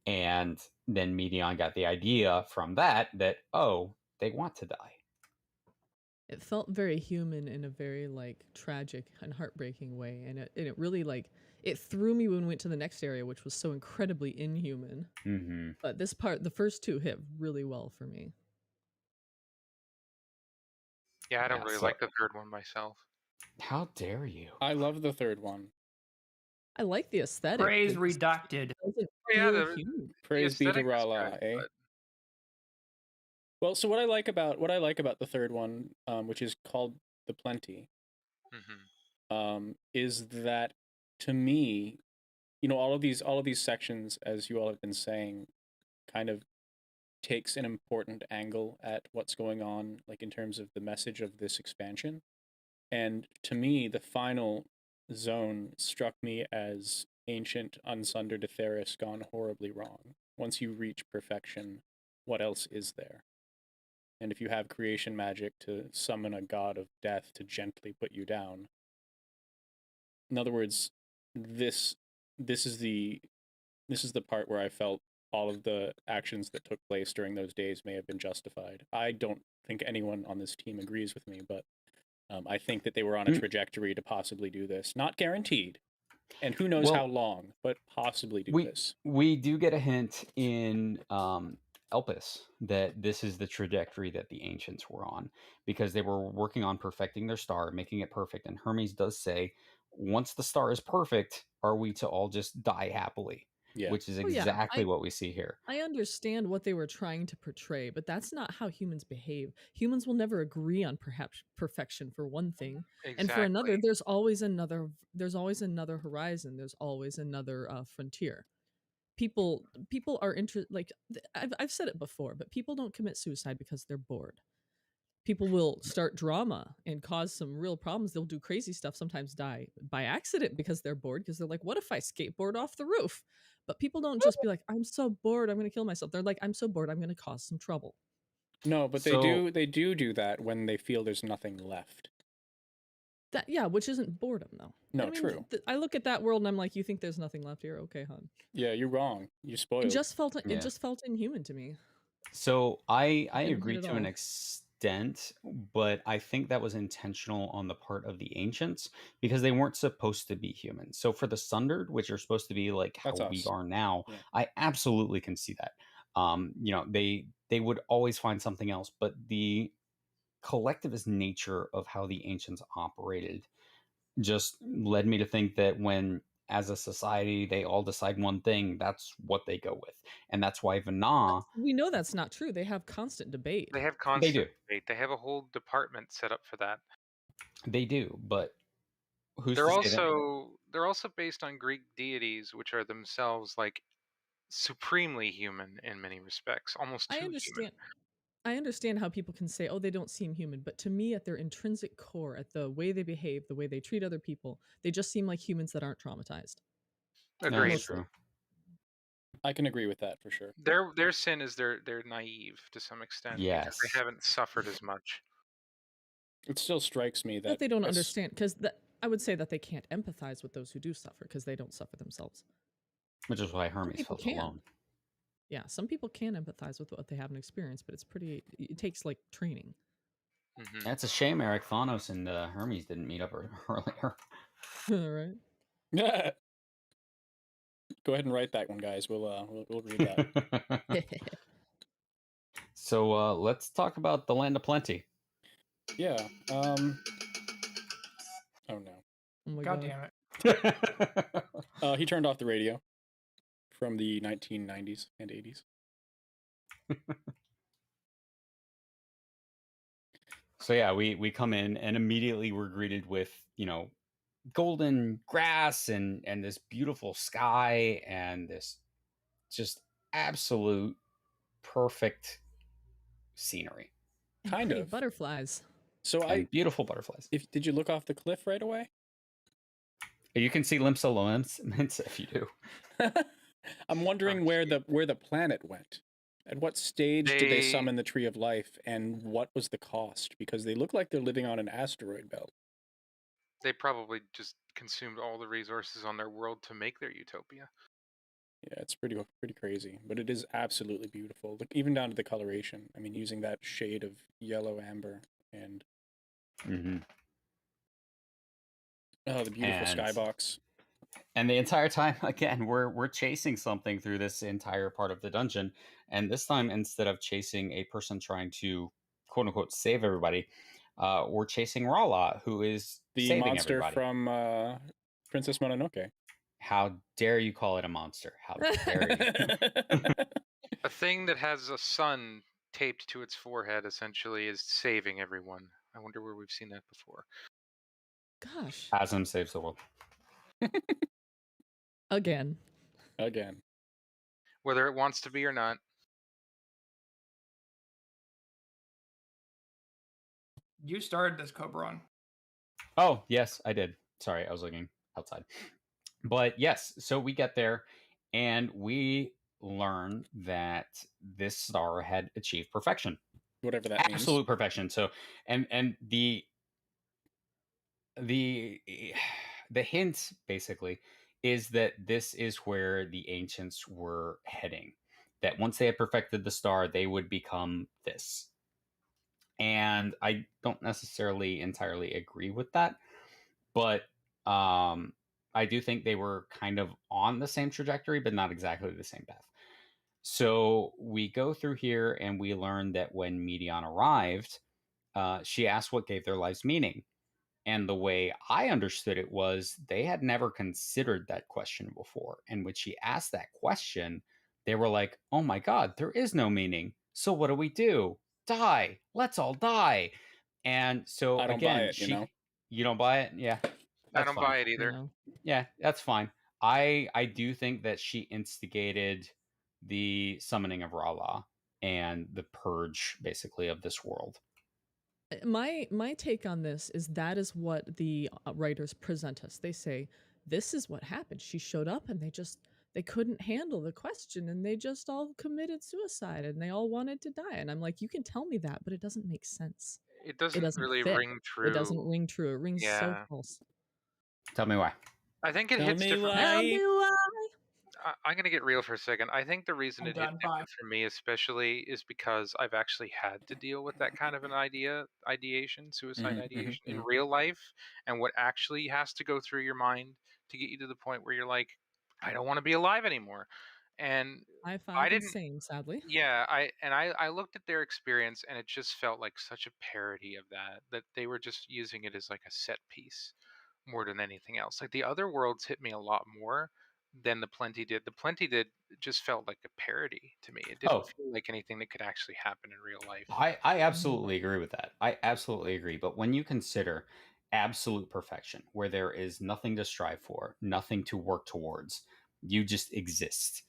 And then Medion got the idea from that, oh, they want to die. It felt very human in a very like tragic and heartbreaking way, and it really like it threw me when we went to the next area, which was so incredibly inhuman. Mm-hmm. But this part, the first two, hit really well for me. Yeah, I don't Yeah, really so- like the third one myself. How dare you? I love the third one. I like the aesthetic. Praise it just redacted. doesn't Yeah, feel the human. Praise be to aesthetic is Rala, good, eh? but Well, so what I like about the third one, which is called the Plenty, is that to me, all of these sections, as you all have been saying, kind of takes an important angle at what's going on, like in terms of the message of this expansion. And to me, the final zone struck me as ancient, unsundered Aetheris gone horribly wrong. Once you reach perfection, what else is there? And if you have creation magic to summon a god of death to gently put you down, in other words, this is the part where I felt all of the actions that took place during those days may have been justified. I don't think anyone on this team agrees with me, but I think that they were on a trajectory to possibly do this. Not guaranteed, and who knows how long, but possibly do this. We do get a hint in Elpis that this is the trajectory that the ancients were on, because they were working on perfecting their star, making it perfect. And Hermes does say, once the star is perfect, are we to all just die happily? Yeah. Which is Oh, yeah. exactly what we see here. I understand what they were trying to portray, but that's not how humans behave. Humans will never agree on perhaps perfection for one thing, and for another, there's always another horizon. There's always another frontier. People are I've said it before, but people don't commit suicide because they're bored. people will start drama and cause some real problems. They'll do crazy stuff, sometimes die by accident because they're bored, because they're like, what if I skateboard off the roof? But people don't just be like, I'm so bored, I'm going to kill myself. They're like, I'm so bored, I'm going to cause some trouble. No, but So- they do that when they feel there's nothing left. That, yeah, which isn't boredom though. No, I mean, true. I look at that world and I'm like, you think there's nothing left here? Okay, hon. Yeah, you're wrong. You spoiled. It just felt Yeah. inhuman to me. So I Didn't hit agree at to an all. extent, but I think that was intentional on the part of the ancients because they weren't supposed to be human. So for the Sundered, which are supposed to be like how That's we us. are now, Yeah. I absolutely can see that. They would always find something else, but the collectivist nature of how the ancients operated just led me to think that when as a society they all decide one thing, that's what they go with. And that's why Vana, We know that's not true. They have constant debate. They have they constant do. debate. They have a whole department set up for that. They do, but who's They're to say that? they're also based on Greek deities, which are themselves like supremely human in many respects, almost I too human. understand. I understand how people can say, "Oh, they don't seem human," but to me, at their intrinsic core, at the way they behave, the way they treat other people, they just seem like humans that aren't traumatized. No, Agreed. that's Mostly. true. I can agree with that for sure. Their sin is they're naive to some extent because Yes. they haven't suffered as much. It still strikes me That that they don't as- understand, because I would say that they can't empathize with those who do suffer, because they don't suffer themselves. Which is why Hermes people felt can. alone. Yeah, some people can empathize with what they haven't experienced, but it takes like training. Mhm. That's a shame Eric Thanos and Hermes didn't meet up earlier. Right? Go ahead and write that one, guys. We'll read that. So let's talk about the Land of Plenty. Yeah. Oh no. Oh my God god. damn it. He turned off the radio from the 1990s and 80s. So yeah, we come in and immediately we're greeted with, golden grass and this beautiful sky and this just absolute perfect scenery And Kind pretty of. butterflies. So and beautiful butterflies. did you look off the cliff right away? You can see Limsa if you do. I'm wondering where the planet went. At what stage did they They- summon the Tree of Life, and what was the cost? Because they look like they're living on an asteroid belt. They probably just consumed all the resources on their world to make their utopia. Yeah, it's pretty crazy, but it is absolutely beautiful. Look, even down to the coloration. I mean, using that shade of yellow amber and Mm-hmm. the beautiful And- skybox. And the entire time, again, we're chasing something through this entire part of the dungeon. And this time, instead of chasing a person trying to quote unquote save everybody, we're chasing Rala, who is The saving monster everybody. from Princess Mononoke. How dare you call it a monster? How dare you? A thing that has a sun taped to its forehead essentially is saving everyone. I wonder where we've seen that before. Gosh. Asm saves the world. Again. Again. Whether it wants to be or not. You started this, Cobron. Oh, yes, I did. Sorry, I was looking outside. But yes, so we get there and we learn that this star had achieved perfection. Whatever that means. Absolute perfection. So and the hint basically is that this is where the ancients were heading. That once they had perfected the star, they would become this. And I don't necessarily entirely agree with that, but I do think they were kind of on the same trajectory, but not exactly the same path. So we go through here and we learn that when Medion arrived, she asked what gave their lives meaning. And the way I understood it was they had never considered that question before. And when she asked that question, they were like, oh my God, there is no meaning. So what do we do? Die. Let's all die. And so I don't again, buy it, you know? You don't buy it? Yeah. I That's don't fine. buy it either. No. Yeah, that's fine. I do think that she instigated the summoning of Rala and the purge basically of this world. My take on this is that is what the writers present us. They say this is what happened. She showed up and they couldn't handle the question and they just all committed suicide and they all wanted to die. And I'm like, you can tell me that, but it doesn't make sense. It It doesn't doesn't really fit. ring true. It doesn't ring true. It rings so Yeah. false. Tell me why. I think it Tell hits me different. why. Tell me why. I'm gonna get real for a second. I think the reason I'm it hit done. Bye. different for me, especially, is because I've actually had to deal with that kind of an suicide ideation in real life, and what actually has to go through your mind to get you to the point where you're like, I don't want to be alive anymore. And I I five didn't. insane, sadly. Yeah, I looked at their experience, and it just felt like such a parody of that they were just using it as like a set piece more than anything else. Like the other worlds hit me a lot more than the Plenty did. The Plenty did just felt like a parody to me. It didn't Oh, feel like anything that could actually happen in real life. I absolutely agree with that. I absolutely agree. But when you consider absolute perfection, where there is nothing to strive for, nothing to work towards, you just exist.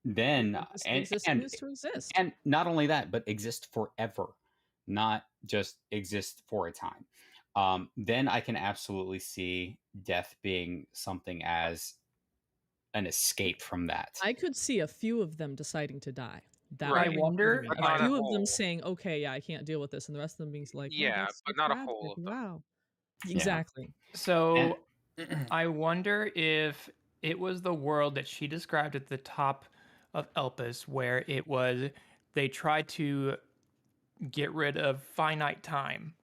Then Just and existing is to exist. and not only that, but exist forever, not just exist for a time. Then I can absolutely see death being something as an escape from that. I could see a few of them deciding to die. That Right. would I be wonder. incredible. But not A a few of them whole. saying, "Okay, yeah, I can't deal with this," and the rest of them being like, "Well, Yeah, that's so but not a tragic. whole of them. Wow." Yeah. Exactly. So And I wonder if it was the world that she described at the top of Elpis, where it was they tried to get rid of finite time,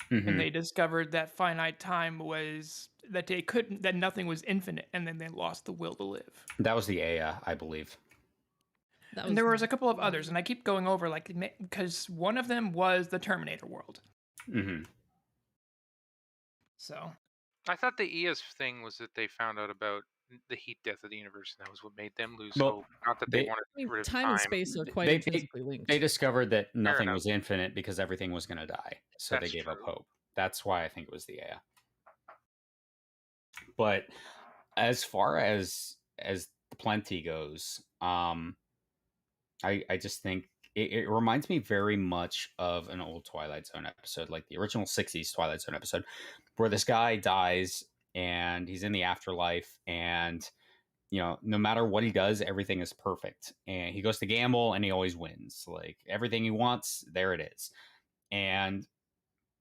and mhm, they discovered that finite time was that they couldn't, that nothing was infinite, and then they lost the will to live. that was the Aya, I believe. That And there was a couple of others, and I keep going over like because one of them was the Terminator world. Hmm. So I thought the EOS thing was that they found out about the heat death of the universe, and that was what made them lose Well, hope. Not that they they wanted I to get mean, rid of time time. and space are quite they intrinsically linked. they discovered that nothing enough. was infinite because everything was going to die, so they That's gave up true. hope. That's why I think it was the Aya. But as far as the Plenty goes, I just think it reminds me very much of an old Twilight Zone episode, like the original '60s Twilight Zone episode, where this guy dies and he's in the afterlife, and no matter what he does, everything is perfect, and he goes to gamble and he always wins. Like everything he wants, there it is. And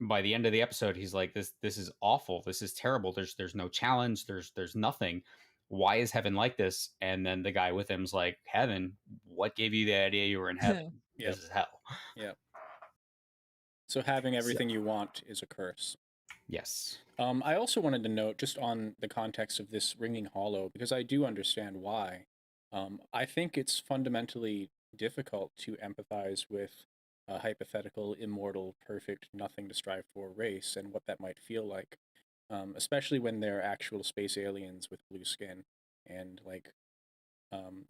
by the end of the episode, he's like, this is awful, this is terrible, there's no challenge, there's nothing. Why is heaven like this? And then the guy with him's like, heaven, what gave you the idea you were in heaven? Yep. This is hell. Yep. So having everything you want is a curse. Yes. I also wanted to note, just on the context of this ringing hollow, because I do understand why. I think it's fundamentally difficult to empathize with a hypothetical, immortal, perfect, nothing to strive for race and what that might feel like, especially when they're actual space aliens with blue skin and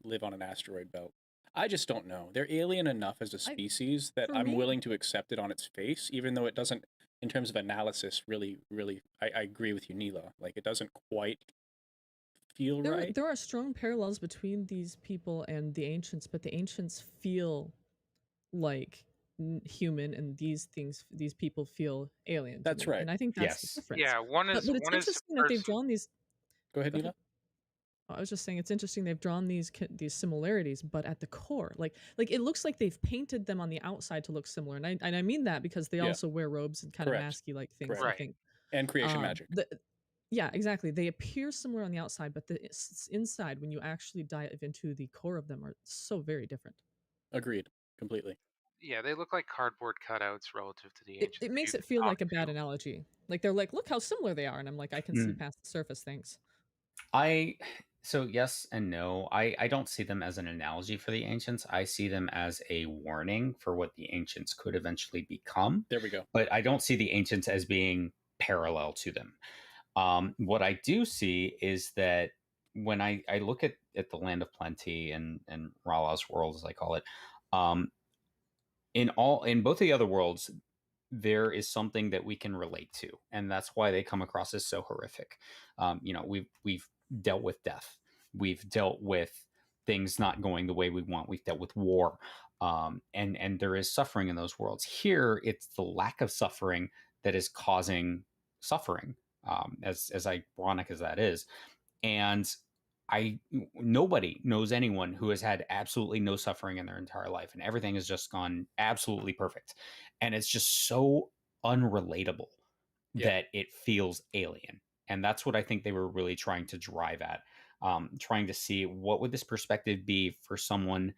live on an asteroid belt. I just don't know. They're alien enough as a species that for I'm me- willing to accept it on its face, even though it doesn't, in terms of analysis, really, I agree with you, Neela. Like, it doesn't quite feel right. There are strong parallels between these people and the ancients, but the ancients feel like human, and these people feel alien. To That's me. right. And I think that's the Yes. difference. Yeah, one But is it's one is interesting that they've person. drawn these. Go ahead, Go ahead. Neela. I was just saying it's interesting they've drawn these similarities, but at the core, like it looks like they've painted them on the outside to look similar, and I mean that because they Yeah. also wear robes and kind Correct. of masky like things. Correct. I Right. think. And creation magic. Yeah, exactly. They appear similar on the outside, but the inside, when you actually dive into the core of them, are so very different. Agreed. Completely. Yeah, they look like cardboard cutouts relative to the It, ancients. it makes you it can feel talk like a bad to. analogy. Like they're like, look how similar they are, and I'm like, I can see past the surface. Thanks. So yes and no. I don't see them as an analogy for the ancients. I see them as a warning for what the ancients could eventually become. There we go. But I don't see the ancients as being parallel to them. What I do see is that when I look at the Land of Plenty and Rala's world, as I call it, in both the other worlds, there is something that we can relate to, and that's why they come across as so horrific. We've dealt with death, we've dealt with things not going the way we want, we've dealt with war. and there is suffering in those worlds. Here, it's the lack of suffering that is causing suffering, as ironic as that is. And nobody knows anyone who has had absolutely no suffering in their entire life, and everything has just gone absolutely perfect. And it's just so unrelatable Yeah. that it feels alien. And that's what I think they were really trying to drive at, trying to see what would this perspective be for someone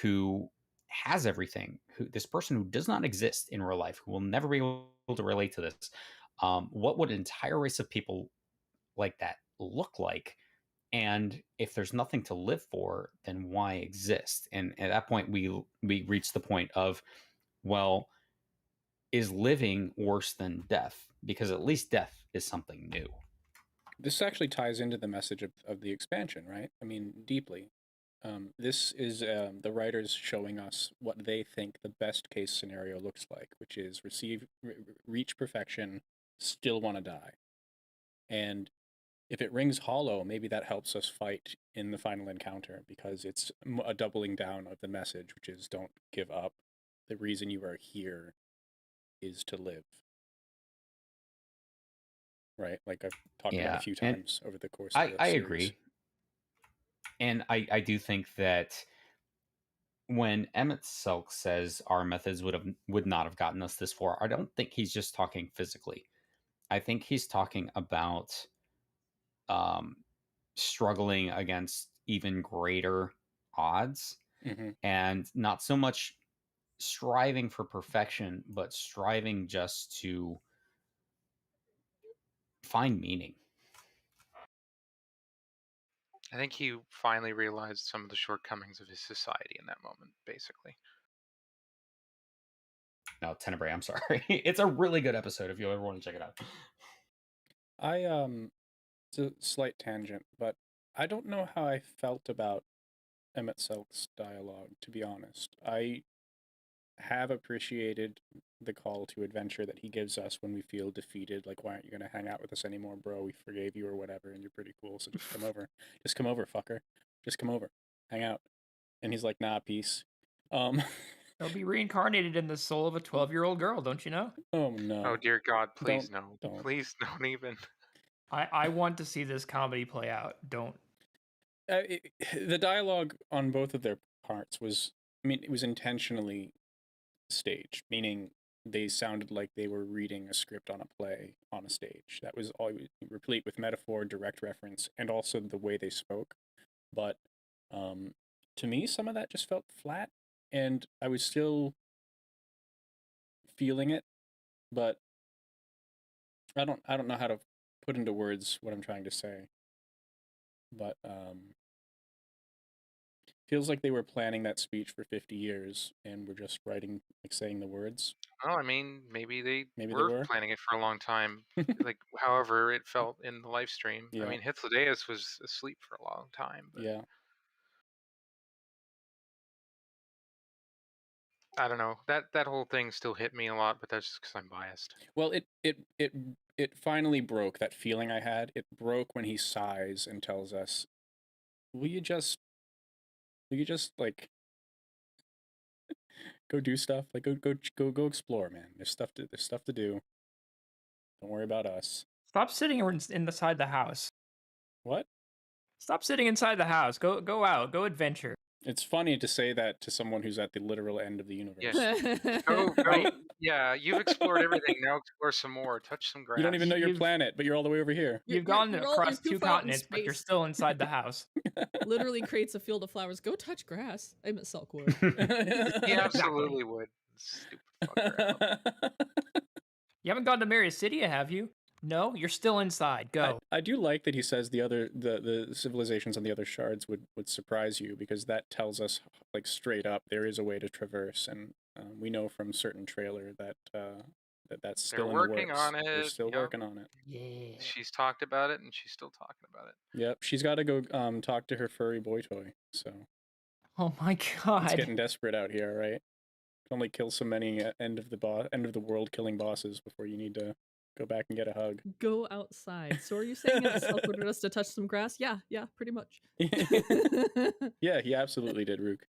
who has everything, who this person who does not exist in real life, who will never be able to relate to this. What would an entire race of people like that look like? And if there's nothing to live for, then why exist? And at that point, we reach the point of, well, is living worse than death? Because at least death is something new. This actually ties into the message of the expansion, right? I mean, deeply. This is the writers showing us what they think the best case scenario looks like, which is reach perfection, still want to die. And if it rings hollow, maybe that helps us fight in the final encounter, because it's a doubling down of the message, which is don't give up. The reason you are here is to live. Right? Like I've talked about a few times over the course of the I series. agree. And I do think that when Emmett Selk says our methods would not have gotten us this far, I don't think he's just talking physically. I think he's talking about um, struggling against even greater odds, and not so much striving for perfection, but striving just to find meaning. I think he finally realized some of the shortcomings of his society in that moment, basically. No, Tenebrae, I'm sorry. It's a really good episode if you ever want to check it out. It's a slight tangent, but I don't know how I felt about Emmett Selk's dialogue, to be honest. I have appreciated the call to adventure that he gives us when we feel defeated. Like, why aren't you going to hang out with us anymore, bro? We forgave you or whatever, and you're pretty cool, so just come over. Just come over, fucker. Just come over. Hang out. And he's like, nah, peace. He'll be reincarnated in the soul of a 12-year-old girl, don't you know? Oh, no. Oh, dear God, please Don't. no. Please don't even. I want to see this comedy play out. Don't. The dialogue on both of their parts was, I mean, it was intentionally staged, meaning they sounded like they were reading a script on a play on a stage. That was all, replete with metaphor, direct reference, and also the way they spoke. But to me, some of that just felt flat, and I was still feeling it, but I don't know how to put into words what I'm trying to say. But feels like they were planning that speech for 50 years and were just writing, like, saying the words. Well, I mean, maybe they Maybe they were were. planning it for a long time. Like, however it felt in the live stream. Yeah. I mean, Hythlodaeus was asleep for a long time. But Yeah. I don't know. That whole thing still hit me a lot, but that's just because I'm biased. Well, it finally broke that feeling I had. It broke when he sighs and tells us, will you just like go do stuff? Like go explore, man. There's stuff to do. Don't worry about us." Stop sitting inside the house. What? Stop sitting inside the house. Go out. Go adventure. It's funny to say that to someone who's at the literal end of the universe. Yeah. Go. Right? Yeah, you've explored everything. Now explore some more. Touch some grass. You don't even know your You've- planet, but you're all the way over here. You've gone you're across too 2 far out in continents, but you're space. still inside the house. Literally creates a field of flowers. Go touch grass. I'm at Silk would. He absolutely would. Stupid fucker. You haven't gone to Mariosidia, have you? No, you're still inside. Go. I do like that he says the civilizations on the other shards would surprise you, because that tells us, like, straight up there is a way to traverse, and we know from certain trailer that that's still They're in the working works. on it. They're still Yep. working on it. Yeah. She's talked about it, and she's still talking about it. Yep, she's got to go talk to her furry boy toy. So Oh my it's god. getting desperate out here, right? Can only kill so many end of the world killing bosses before you need to go back and get a hug. Go outside. So are you saying that Silk wanted us to touch some grass? Yeah, pretty much. Yeah, he absolutely did, Rook.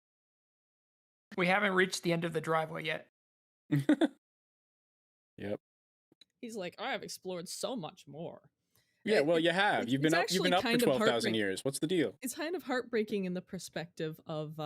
We haven't reached the end of the driveway yet. Yep. He's like, I've explored so much more. Yeah, well, you have. You've been it's up. You've been actually up for kind of 12,000 heartbreaking. years. What's the deal? It's kind of heartbreaking in the perspective of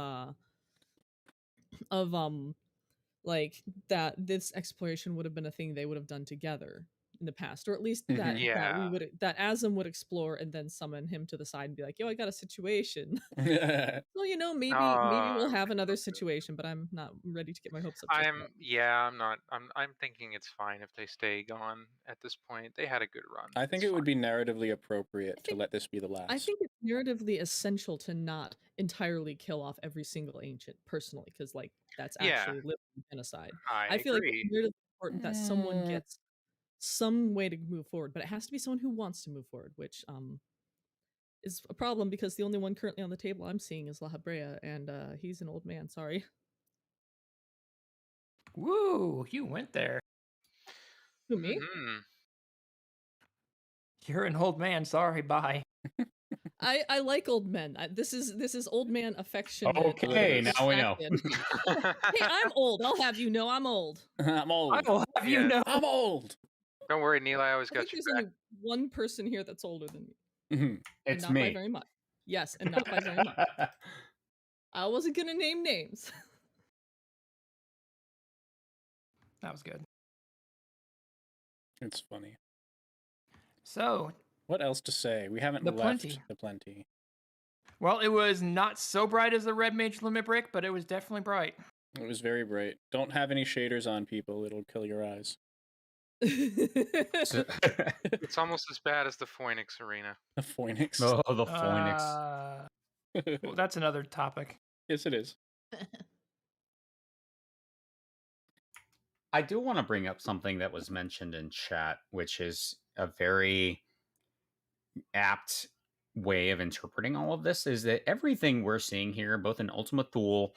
like that this exploration would have been a thing they would have done together in the past, or at least that Mhm. that we Yeah. would that Asm would explore and then summon him to the side and be like, yo, I got a situation. Well, you know, maybe we'll have another situation, but I'm not ready to get my hopes up just yet. I'm not. I'm thinking it's fine if they stay gone at this point. They had a good run. I think It's it would fine. be narratively appropriate to think- let this be the last. I think it's narratively essential to not entirely kill off every single ancient personally, because like that's Yeah. actually literally genocide. I feel like agree. it's narratively important that someone Mm. gets some way to move forward, but it has to be someone who wants to move forward, which is a problem because the only one currently on the table I'm seeing is La Habrea, and he's an old man. Sorry. Woo! You went there. Who, me? Mhm. You're an old man. Sorry. Bye. I like old men. This is old man affection. Okay, now we know. Hey, I'm old. I'll have you know I'm old. I'm old. I will have you Yeah. know. I'm old. Don't worry, Neil. I always I got think you there's back. only one person here that's older than me. Mhm. And It's not by me. very much. Yes, and not by very much. I wasn't gonna name names. That was good. It's funny. So, What else to say? We haven't The left plenty. the plenty. well, it was not so bright as the red mage limit break, but it was definitely bright. It was very bright. Don't have any shaders on, people. It'll kill your eyes. So- It's almost as bad as the Phoenix Arena. The Phoenix. oh, the Phoenix. Well, that's another topic. Yes, it is. I do want to bring up something that was mentioned in chat, which is a very apt way of interpreting all of this, is that everything we're seeing here, both in Ultima Thule,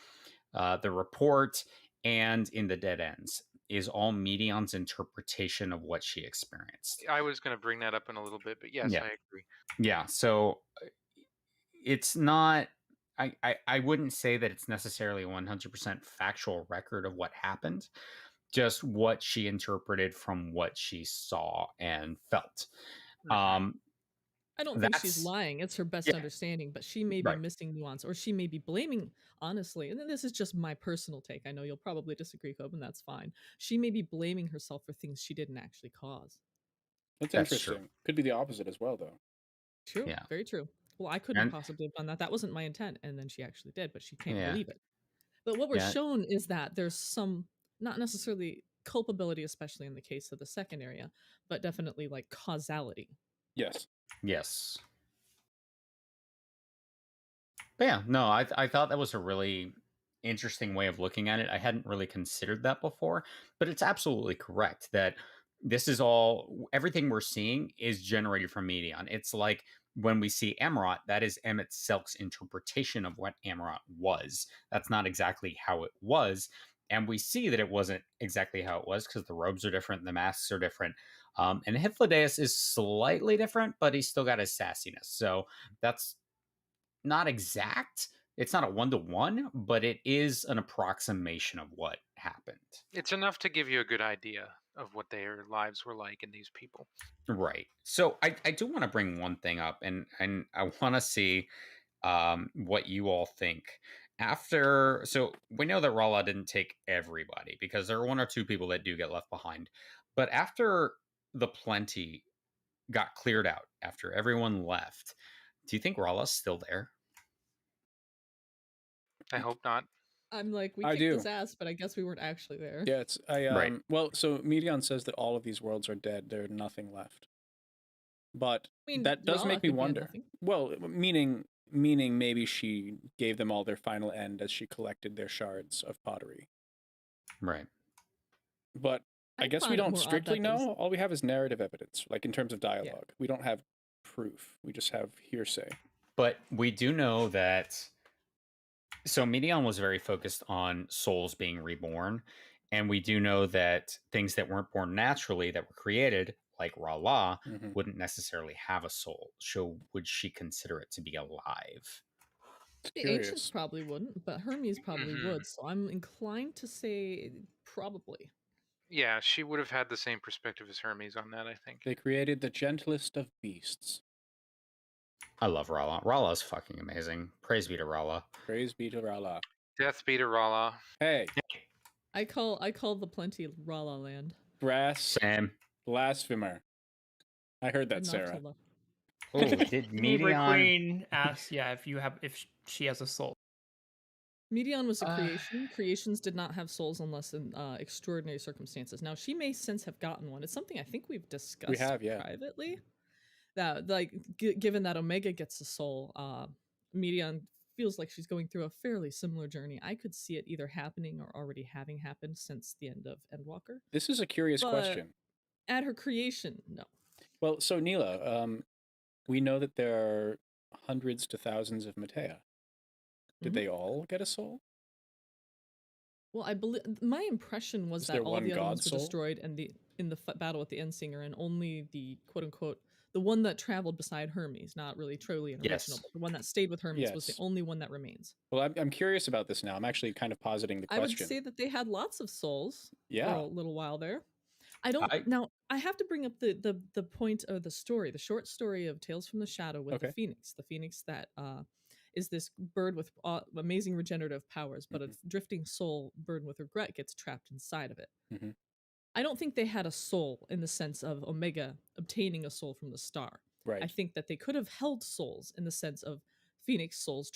the report, and in the Dead Ends, is all Medion's interpretation of what she experienced. I was going to bring that up in a little bit, but yes, Yeah. I agree. Yeah, so it's not... I wouldn't say that it's necessarily a 100% factual record of what happened, just what she interpreted from what she saw and felt. Mhm. I don't think she's That's- lying. It's her best yeah. understanding, but she may be Right. missing nuance, or she may be blaming, honestly, and this is just my personal take. I know you'll probably disagree, Cobb, and that's fine. She may be blaming herself for things she didn't actually cause. That's That's interesting. true. Could be the opposite as well, though. True. Yeah. Very true. Well, I couldn't And- possibly have done that. That wasn't my intent, and then she actually did, but she can't Yeah. believe it. But what we're Yeah. shown is that there's some, not necessarily culpability, especially in the case of the second area, but definitely like causality. Yes. Yes. But yeah, no, I thought that was a really interesting way of looking at it. I hadn't really considered that before, but it's absolutely correct that this is all... everything we're seeing is generated from Medion. It's like when we see Amarot, that is Emmett Selk's interpretation of what Amarot was. That's not exactly how it was. And we see that it wasn't exactly how it was because the robes are different, the masks are different. And Hythlodaeus is slightly different, but he's still got his sassiness. So that's not exact. It's not a 1-to-1, but it is an approximation of what happened. It's enough to give you a good idea of what their lives were like in these people. Right. So I do want to bring one thing up, and I want to see what you all think. After... so we know that Rala didn't take everybody, because there are one or two people that do get left behind. But after the plenty got cleared out, after everyone left, do you think Rala's still there? I hope not. I'm like, we I kicked do. his ass, but I guess we weren't actually there. Yeah, it's Right. Well, so Medion says that all of these worlds are dead. There's nothing left. But I mean, that does Rala make me could be a wonder. nothing. Well, meaning maybe she gave them all their final end as she collected their shards of pottery. Right. But I I'd guess we find it don't more odd strictly that there's- know. All we have is narrative evidence, like in terms of dialogue. We don't have proof. We just have hearsay. But we do know that... so Medion was very focused on souls being reborn, and we do know that things that weren't born naturally, that were created, like Rala, Mhm. wouldn't necessarily have a soul. So would she consider it to be alive? It's The ancients curious. probably wouldn't, but Hermes probably Mhm. would. So I'm inclined to say probably. Yeah, she would have had the same perspective as Hermes on that, I think. They created the gentlest of beasts. I love Rala. Rala's fucking amazing. Praise be to Rala. Praise be to Rala. Death be to Rala. Hey, I call the plenty Rala land. brass Sam. blasphemer. I heard that, But not Sarah. Tilda. Oh, did Favorite Medion? Queen asks, yeah, if she has a soul. Medion was a Uh, creation. Creations did not have souls unless in extraordinary circumstances. Now she may since have gotten one. It's something I think we've discussed have, yeah. privately. That like given that Omega gets a soul, Medion feels like she's going through a fairly similar journey. I could see it either happening or already having happened since the end of Endwalker. This is a curious But question. at her creation, no. Well, so Neela, we know that there are hundreds to thousands of Matea. Did Mhm. they all get a soul? Well, I believe my impression was Is that there all one the other god ones were soul? destroyed, and in the battle with the Endsinger, and only the quote unquote the one that traveled beside Hermes, not really truly an original, Yes. but the one that stayed with Hermes was the Yes. only one that remains. Well, I'm curious about this now. I'm actually kind of positing the I would question. say that they had lots of souls for Yeah. a little while there. I don't I- now. I have to bring up the point of the story, the short story of Tales from the Shadow with Okay. the phoenix that is this bird with amazing regenerative powers, but a drifting soul burdened with regret gets trapped inside of it. Mhm. I don't think they had a soul in the sense of Omega obtaining a soul from the star. Right. I think that they could have held souls in the sense of Phoenix souls,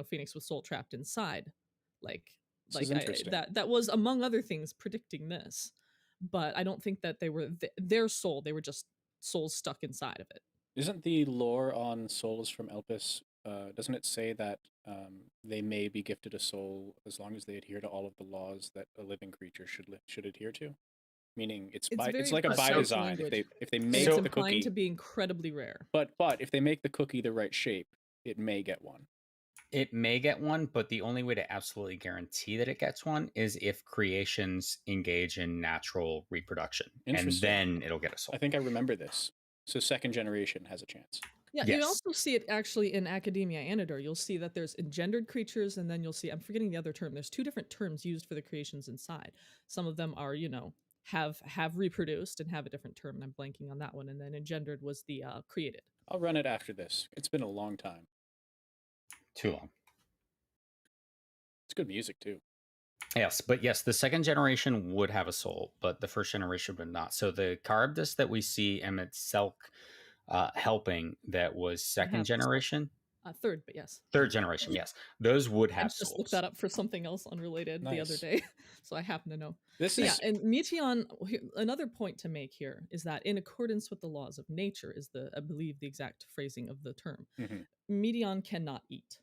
Phoenix with soul trapped inside, like This is interesting. that was among other things predicting this. But I don't think that they were their soul. They were just souls stuck inside of it. Isn't the lore on souls from Elpis, doesn't it say that they may be gifted a soul as long as they adhere to all of the laws that a living creature should adhere to? Meaning it's It's like a by precise design. language. If they And make it's the implying cookie, to be incredibly rare. but if they make the cookie the right shape, it may get one. It may get one, but the only way to absolutely guarantee that it gets one is if creations engage in natural reproduction, and Interesting. then it'll get a soul. I think I remember this. So second generation has a chance. Yeah, you Yes. also see it actually in Academia Anidor. You'll see that there's engendered creatures, and then you'll see, I'm forgetting the other term. There's two different terms used for the creations inside. Some of them are, have reproduced and have a different term, and I'm blanking on that one. And then engendered was the created. I'll run it after this. It's been a long time. Too long. It's good music too. Yes, but yes, the second generation would have a soul, but the first generation would not. So the Caribdis that we see Emmett Selk helping, that was second have soul. generation, Third, but yes. third generation, yes, those would I have just souls. looked that up for something else unrelated the other Nice. day, so I happen to know. This But is yeah, and Meteon. Another point to make here is that in accordance with the laws of nature is I believe the exact phrasing of the term. Mhm. Meteon cannot eat.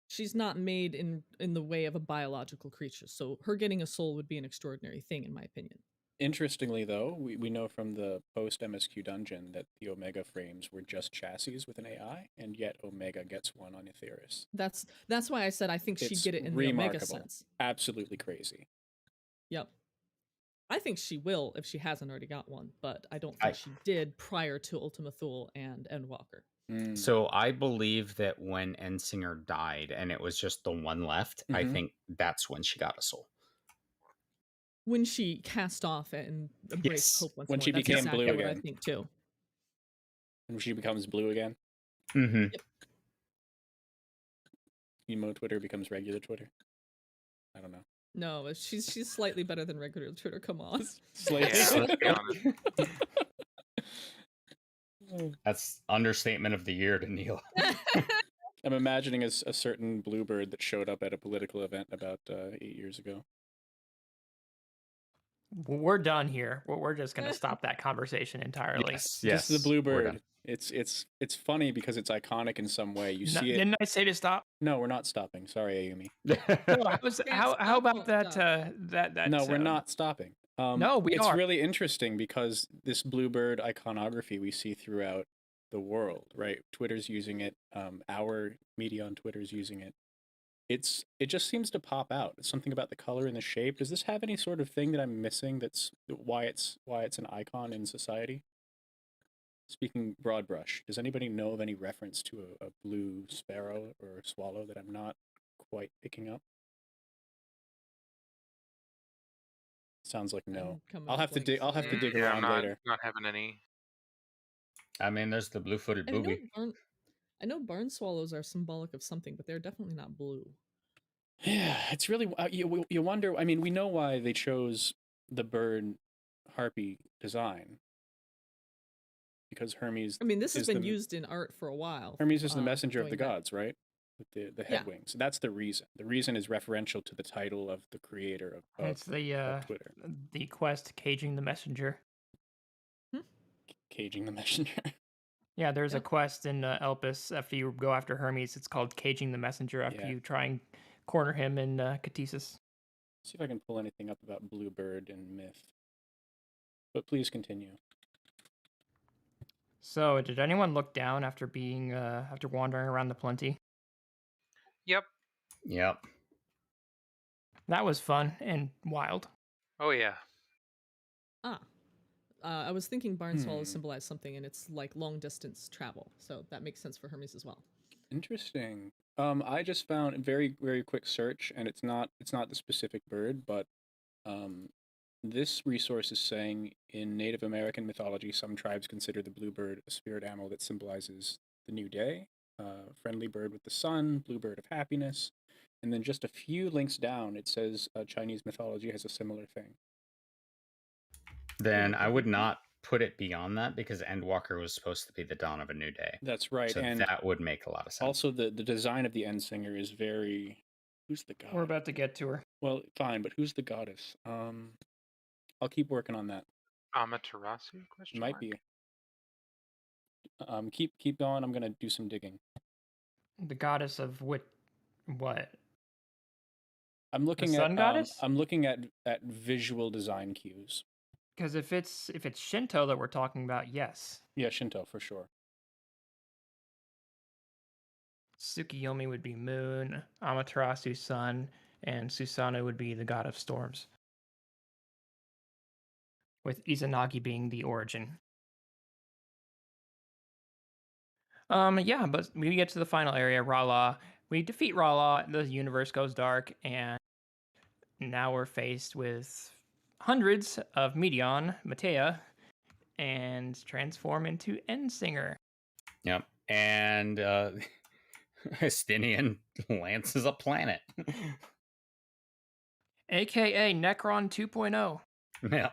She's not made in the way of a biological creature, so her getting a soul would be an extraordinary thing, in my opinion. Interestingly, though, we know from the post MSQ dungeon that the Omega frames were just chassis with an AI, and yet Omega gets one on Aetheris. That's why I said I think she'd It's get it in the Omega remarkable. sense. Absolutely crazy. Yep. I think she will if she hasn't already got one, but I don't think she did prior to Ultima Thule and Endwalker. Mm. So I believe that when Endsinger died and it was just the one left, I Mhm. think that's when she got a soul. When she cast off and embraced Yes, hope once when more. she That's became exactly blue what I again. think too. And she becomes blue again. Mm-hmm. Emo Twitter becomes regular Twitter. I don't know. No, she's slightly better than regular Twitter. Come on. Slightly. Yeah, let's be honest. That's understatement of the year to Neil. I'm imagining a certain bluebird that showed up at a political event about 8 years ago. We're done here. We're just going to stop that conversation entirely. Yes, Just the we're bluebird. done. It's funny because it's iconic in some way. You see it. Didn't I say to stop? No, we're not stopping. Sorry, Ayumi. No, how about that? That No, we're not stopping. No, we it's are. really interesting because this bluebird iconography we see throughout the world, right? Twitter's using it. Our media on Twitter's using it. It just seems to pop out. It's something about the color and the shape. Does this have any sort of thing that I'm missing? That's why it's an icon in society. speaking broad brush, does anybody know of any reference to a blue sparrow or swallow that I'm not quite picking up? Sounds like no. I'm coming I'll up have to blank dig. I'll have to too. dig Yeah, I'm around later. not having any. I mean, there's the blue-footed I know booby. I know barn swallows are symbolic of something, but they're definitely not blue. Yeah, it's really you wonder. I mean, we know why they chose the bird harpy design because Hermes I mean, this has is been the used in art for a while. Hermes is the messenger of the going back. gods, right? With the Yeah. head wings. That's the reason. The reason is referential to the title of the creator of It's the Twitter, quest Caging the Messenger. caging the messenger. Yeah, there's a Yeah. quest in Elpis after you go after Hermes. It's called Caging the Messenger after Yeah. you try and corner him in Catesis. See if I can pull anything up about Bluebird and myth. But please continue. So, did anyone look down after being after wandering around the plenty? Yep. Yep. That was fun and wild. Oh yeah. I was thinking barn swallows Hmm. symbolize something, and it's like long distance travel, so that makes sense for Hermes as well. Interesting. I just found a very, very quick search, and it's not the specific bird, but this resource is saying in Native American mythology, some tribes consider the bluebird a spirit animal that symbolizes the new day, friendly bird with the sun, bluebird of happiness, and then just a few links down, it says Chinese mythology has a similar thing. Then Cool, I would cool. not put it beyond that because Endwalker was supposed to be the dawn of a new day. That's right, So and that would make a lot of sense. also the design of the end singer is very. Who's the god? We're about to get to her. Well, fine, but who's the goddess? I'll keep working on that. Amaterasu? Question Might mark? be. Keep going. I'm gonna do some digging. The goddess of what? I'm looking sun at goddess? I'm looking at visual design cues. Because if it's Shinto that we're talking about, yes, Yeah, Shinto for sure. Tsukiyomi would be moon, Amaterasu sun, and Susanoo would be the god of storms. With Izanagi being the origin. Yeah, but we get to the final area, Rala. We defeat Rala, the universe goes dark, and now we're faced with hundreds of Medion, Matea, and transform into Endsinger. Yep. And Estinian lances a planet. AKA Necron 2.0. Yeah.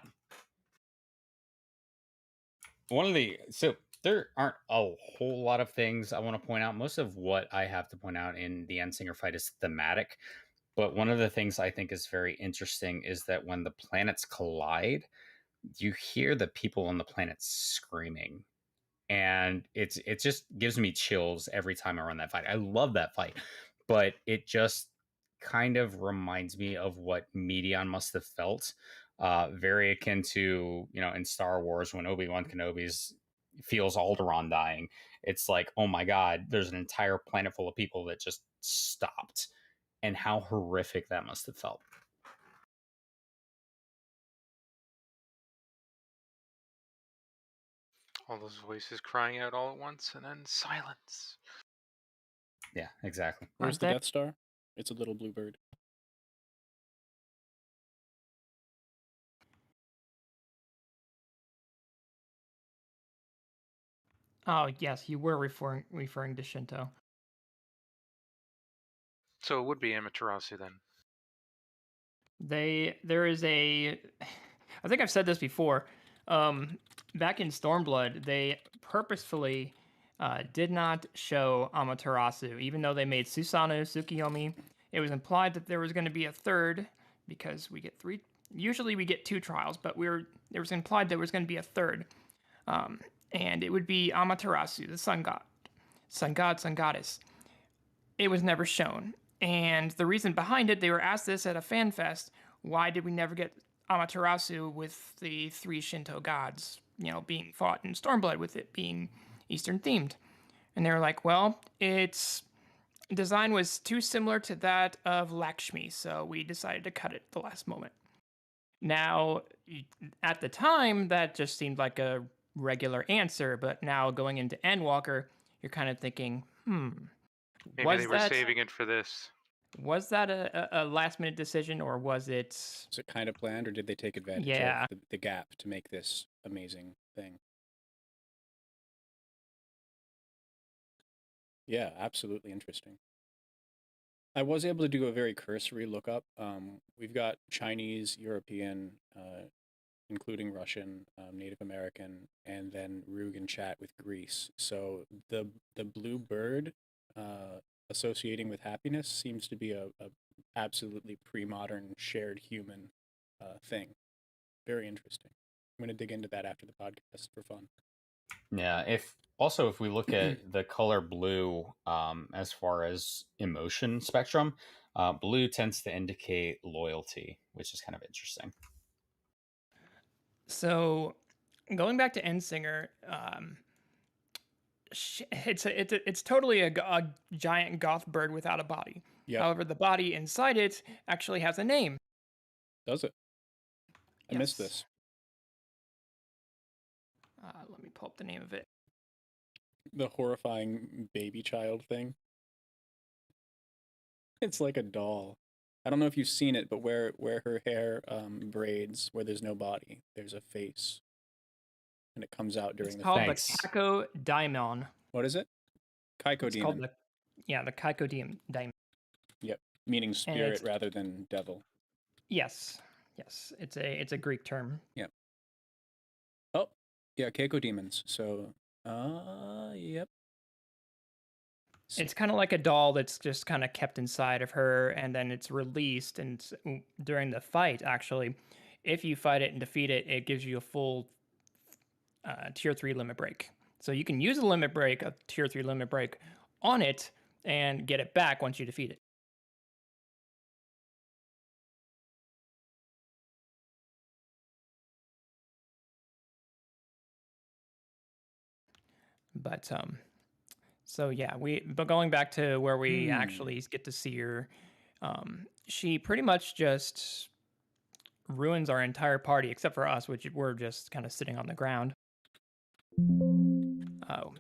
So there aren't a whole lot of things I want to point out. Most of what I have to point out in the Endsinger fight is thematic. But one of the things I think is very interesting is that when the planets collide, you hear the people on the planet screaming. And it just gives me chills every time I run that fight. I love that fight. But it just kind of reminds me of what Medion must have felt. Very akin to, in Star Wars when Obi-Wan Kenobi's feels Alderaan dying. It's like, oh my God, there's an entire planet full of people that just stopped. And how horrific that must have felt. All those voices crying out all at once, and then silence. Yeah, exactly. Where's Aren't the they? Death Star? It's a little blue bird. Oh, yes, you were referring to Shinto. So it would be Amaterasu then. There is a, I think I've said this before. Back in Stormblood, they purposefully did not show Amaterasu, even though they made Susanoo, Tsukiyomi. It was implied that there was going to be a third because we get three. Usually we get two trials, but there was implied there was going to be a third, and it would be Amaterasu, the sun god, sun goddess. It was never shown. And the reason behind it, they were asked this at a fan fest. Why did we never get Amaterasu with the three Shinto gods, being fought in Stormblood with it being Eastern themed? And they were like, well, its design was too similar to that of Lakshmi, so we decided to cut it at the last moment. Now, at the time, that just seemed like a regular answer, but now going into Endwalker, you're kind of thinking, Maybe was they were that saving it for this. a last minute decision, or was it? Was it kind of planned, or did they take advantage Yeah. of the gap to make this amazing thing? Yeah, absolutely interesting. I was able to do a very cursory lookup. We've got Chinese, European, including Russian, Native American, and then Rugen chat with Greece. So the blue bird associating with happiness seems to be a absolutely pre-modern shared human thing. Very interesting. I'm going to dig into that after the podcast for fun. Yeah. If we look at the color blue, as far as emotion spectrum, blue tends to indicate loyalty, which is kind of interesting. So, going back to Endsinger, it's totally a giant goth bird without a body. Yep. However, the body inside it actually has a name. Does it? I missed Yes. this. Let me pull up the name of it. The horrifying baby child thing. It's like a doll. I don't know if you've seen it, but where her hair braids, where there's no body, there's a face, and it comes out during It's the called Thanks. the Kako Daimon. What is it? Kaiko It's demon. called the Kako Daimon. Yep, meaning spirit it's- rather than devil. Yes, it's a Greek term. Yep. Oh, yeah, Keiko demons. So, yep. It's kind of like a doll that's just kind of kept inside of her, and then it's released. And during the fight, actually, if you fight it and defeat it, it gives you a full tier 3 limit break. So you can use a limit break, a tier 3 limit break, on it and get it back once you defeat it. But so yeah, but going back to where we actually get to see her, she pretty much just ruins our entire party except for us, which we're just kind of sitting on the ground.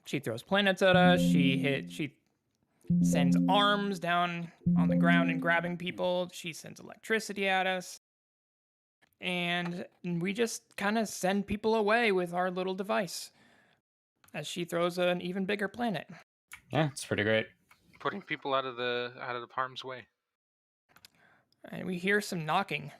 She throws planets at us. She sends arms down on the ground and grabbing people. She sends electricity at us. And we just kind of send people away with our little device as she throws an even bigger planet. Yeah, it's pretty great. Putting people out of the harm's way. And we hear some knocking.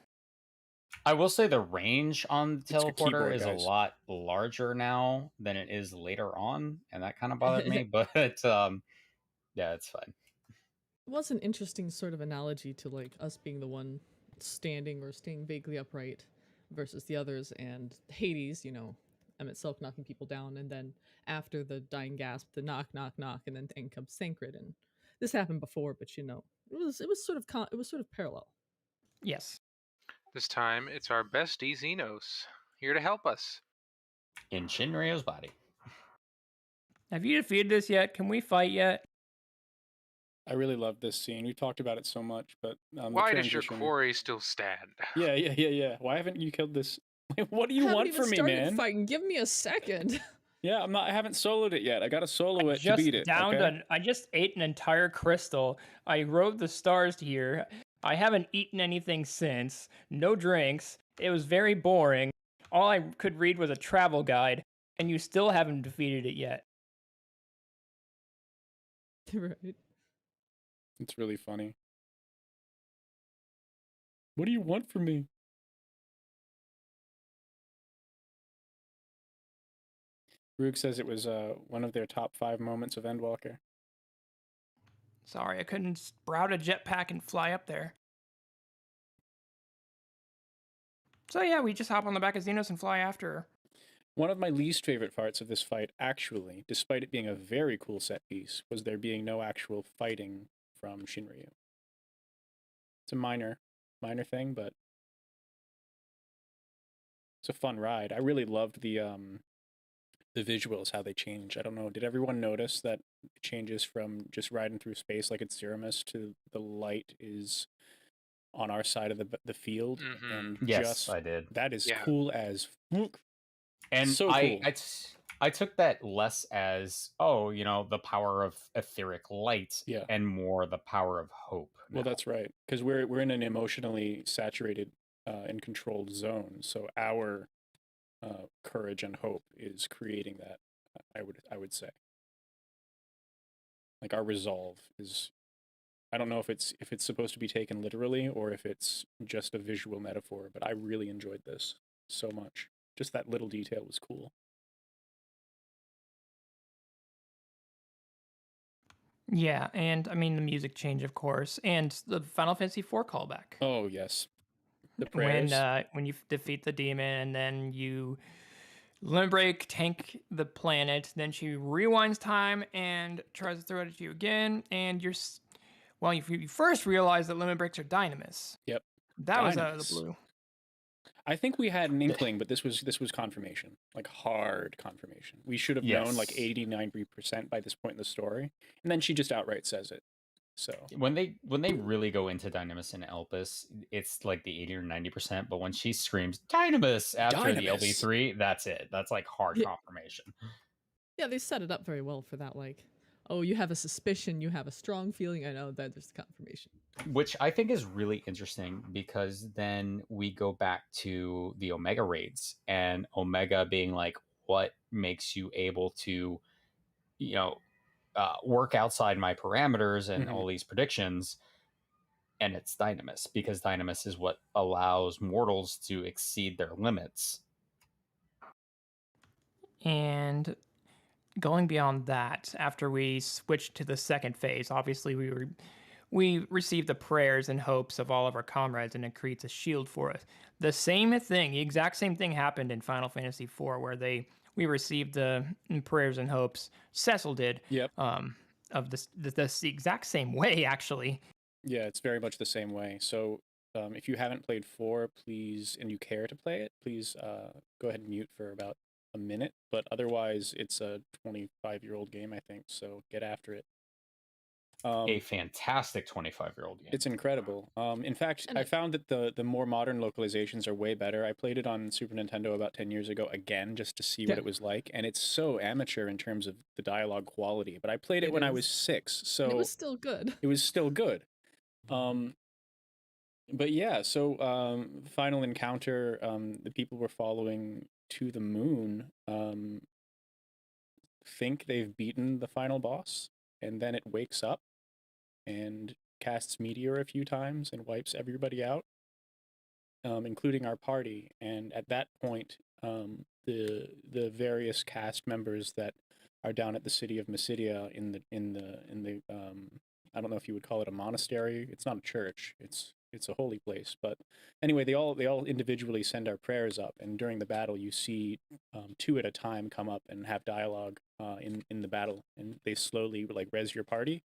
I will say the range on the It's your teleporter keyboard, is a guys. lot larger now than it is later on, and that kind of bothered me. But yeah, it's fine. It was an interesting sort of analogy to like us being the one standing or staying vaguely upright versus the others, and Hades, Emmett Silk knocking people down, and then after the dying gasp, the knock, knock, knock, and then in comes Sancred. And this happened before, but it was sort of parallel. Yes. This time, it's our bestie Xenos here to help us. In Shinryo's body. Have you defeated this yet? Can we fight yet? I really love this scene. We've talked about it so much, but Why does your quarry still stand? Yeah. Why haven't you killed this? What do you want from me, man? Fighting. Give me a second. Yeah, I haven't soloed it yet. I gotta solo it to beat it. I just ate an entire crystal. I rode the stars here. I haven't eaten anything since. No drinks. It was very boring. All I could read was a travel guide, and you still haven't defeated it yet. Right. It's really funny. What do you want from me? Rook says it was one of their top 5 moments of Endwalker. Sorry, I couldn't sprout a jetpack and fly up there. So yeah, we just hop on the back of Xenos and fly after her. One of my least favorite parts of this fight, actually, despite it being a very cool set piece, was there being no actual fighting from Shinryu. It's a minor thing, but it's a fun ride. I really loved the visuals, how they change. I don't know, did everyone notice that it changes from just riding through space like it's Zeramus to the light is on our side of the field? Mhm. And Yes, just I did. that is Yeah. cool as fuck. And So cool. I took that less as, oh, the power of etheric light, Yeah. and more the power of hope. Well, now. that's right, because we're in an emotionally saturated and controlled zone. So our courage and hope is creating that. I would say, like, our resolve is. I don't know if it's supposed to be taken literally or if it's just a visual metaphor, but I really enjoyed this so much. Just that little detail was cool. Yeah, and I mean the music change, of course, and the Final Fantasy IV callback. Oh yes, the prayers. When you defeat the demon and then you limit break, tank the planet, then she rewinds time and tries to throw it at you again, and well, you first realize that limit breaks are dynamis. Yep. That was out of the Dynamis. blue. I think we had an inkling, but this was confirmation, like hard confirmation. We should have known like Yes. 80-90% by this point in the story, and then she just outright says it. So When they really go into Dynamis and Elpis, it's like the 80 or 90%. But when she screams Dynamis after the Dynamis! LB3, that's it. That's like hard Yeah. confirmation. Yeah, they set it up very well for that. Like, oh, you have a suspicion, you have a strong feeling. I know that there's confirmation. Which I think is really interesting, because then we go back to the Omega raids, and Omega being like, what makes you able to, work outside my parameters and Mhm. all these predictions. And it's Dynamis, because Dynamis is what allows mortals to exceed their limits. And going beyond that, after we switched to the second phase, obviously we received the prayers and hopes of all of our comrades, and it creates a shield for us. The same thing, the exact same thing happened in Final Fantasy IV, where we received the prayers and hopes. Cecil did. Yep. Of the exact same way, actually. Yeah, it's very much the same way. So if you haven't played 4, please, and you care to play it, please go ahead and mute for about a minute. But otherwise, it's a 25-year-old game, I think. So get after it. A fantastic 25-year-old game. It's incredible. In fact, And I found that the more modern localizations are way better. I played it on Super Nintendo about 10 years ago again, just to see what Yeah. it was like, and it's so amateur in terms of the dialogue quality. But I played it It when I was is. 6, so And it was still good. it was still good. But yeah, so final encounter, the people we're following to the moon think they've beaten the final boss, and then it wakes up and casts meteor a few times and wipes everybody out, including our party. And at that point, the various cast members that are down at the city of Mysidia in the I don't know if you would call it a monastery. It's not a church. It's a holy place. But anyway, they all individually send our prayers up, and during the battle, you see 2 at a time come up and have dialogue in the battle, and they slowly like res your party,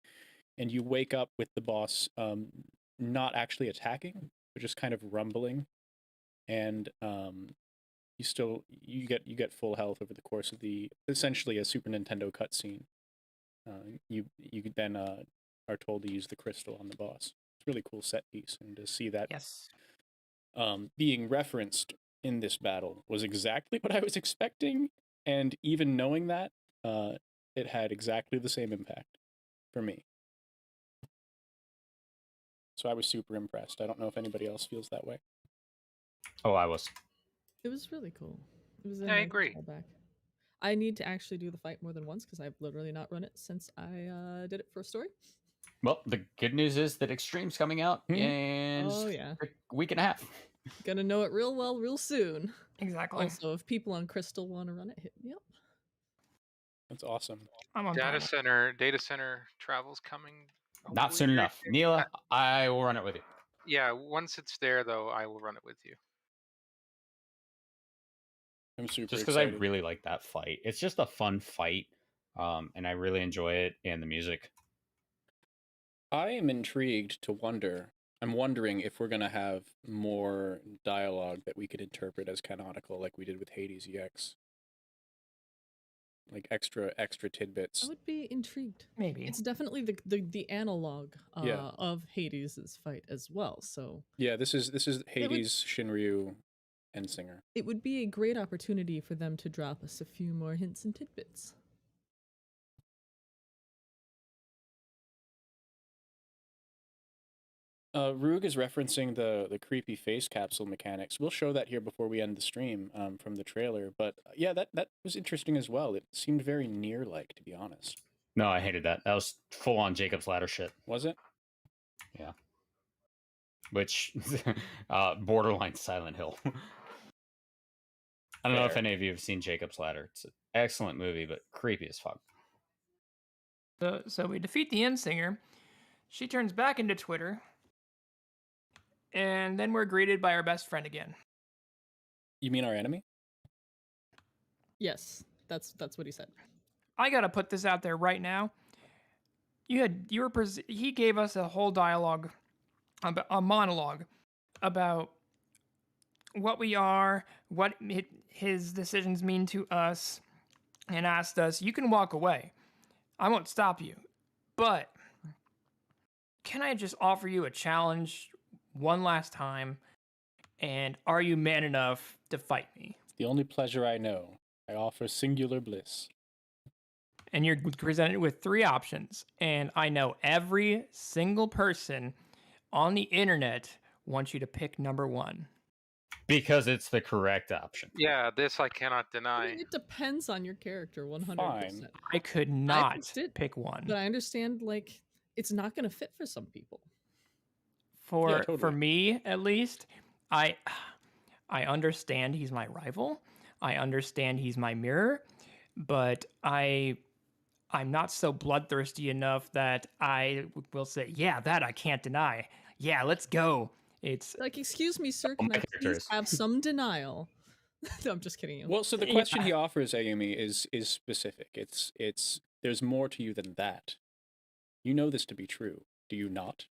and you wake up with the boss not actually attacking, but just kind of rumbling, and you get full health over the course of the essentially a Super Nintendo cutscene. You then are told to use the crystal on the boss. It's a really cool set piece, and to see that Yes. being referenced in this battle was exactly what I was expecting, and even knowing that, it had exactly the same impact for me. So I was super impressed. I don't know if anybody else feels that way. Oh, I was. It was really cool. It was a I nice agree. callback. I need to actually do the fight more than once because I've literally not run it since I did it for a story. Well, the good news is that Extreme's coming out Mhm. in Oh yeah, a week and a half. gonna know it real well real soon. Exactly. Also, if people on Crystal want to run it, hit me up. That's awesome. I'm on Data panel. center travel's coming. Not hopefully soon very enough. soon. Neela, I will run it with you. Yeah, once it's there though, I will run it with you. I'm super Just because I excited. really like that fight. It's just a fun fight, and I really enjoy it, and the music. I am intrigued to wonder. I'm wondering if we're gonna have more dialogue that we could interpret as canonical, like we did with Hades EX. Like extra I tidbits. would be intrigued. Maybe. It's definitely the analog Yeah. of Hades' fight as well. So Yeah, this is Hades Shinryu Endsinger. It would be a great opportunity for them to drop us a few more hints and tidbits. Rug is referencing the creepy face capsule mechanics. We'll show that here before we end the stream from the trailer. But yeah, that was interesting as well. It seemed very Nier-like, to be honest. No, I hated that. That was full on Jacob's Ladder shit. Was it? Yeah. Which borderline Silent Hill. I don't know if any of you have seen Jacob's Ladder. It's an excellent movie, but creepy as fuck. So we defeat the Endsinger. She turns back into Twitter. And then we're greeted by our best friend again. You mean our enemy? Yes, that's what he said. I gotta put this out there right now. He gave us a whole dialogue, a monologue about what we are, what his decisions mean to us, and asked us, "You can walk away. I won't stop you, but can I just offer you a challenge one last time? And are you man enough to fight me?" The only pleasure I know. I offer singular bliss. And you're presented with 3 options. And I know every single person on the internet wants you to pick number 1. Because it's the correct option. Yeah, this I cannot I deny. mean, it depends on your character, 100%. Fine. I could not pick one. But I understand, like, it's not going to fit for some people. For totally. me, at least, I understand he's my rival. I understand he's my mirror, but I'm not so bloodthirsty enough that I will say, yeah, that I can't deny. Yeah, let's go. It's like, excuse me, sir, can I please have some denial? No, I'm just kidding you. Well, so the question he offers, Ayumi, is specific. It's there's more to you than that. You know this to be true, do you not,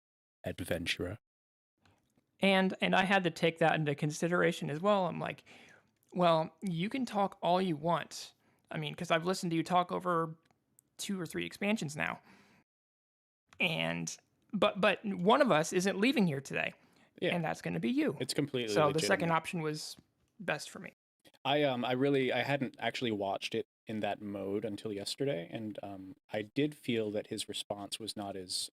adventurer? And I had to take that into consideration as well. I'm like, well, you can talk all you want. I mean, because I've listened to you talk over 2 or 3 expansions now. And but one of us isn't leaving here today. Yeah. And that's going to be you. It's completely so legitimate. The second option was best for me. I hadn't actually watched it in that mode until yesterday, and I did feel that his response was not as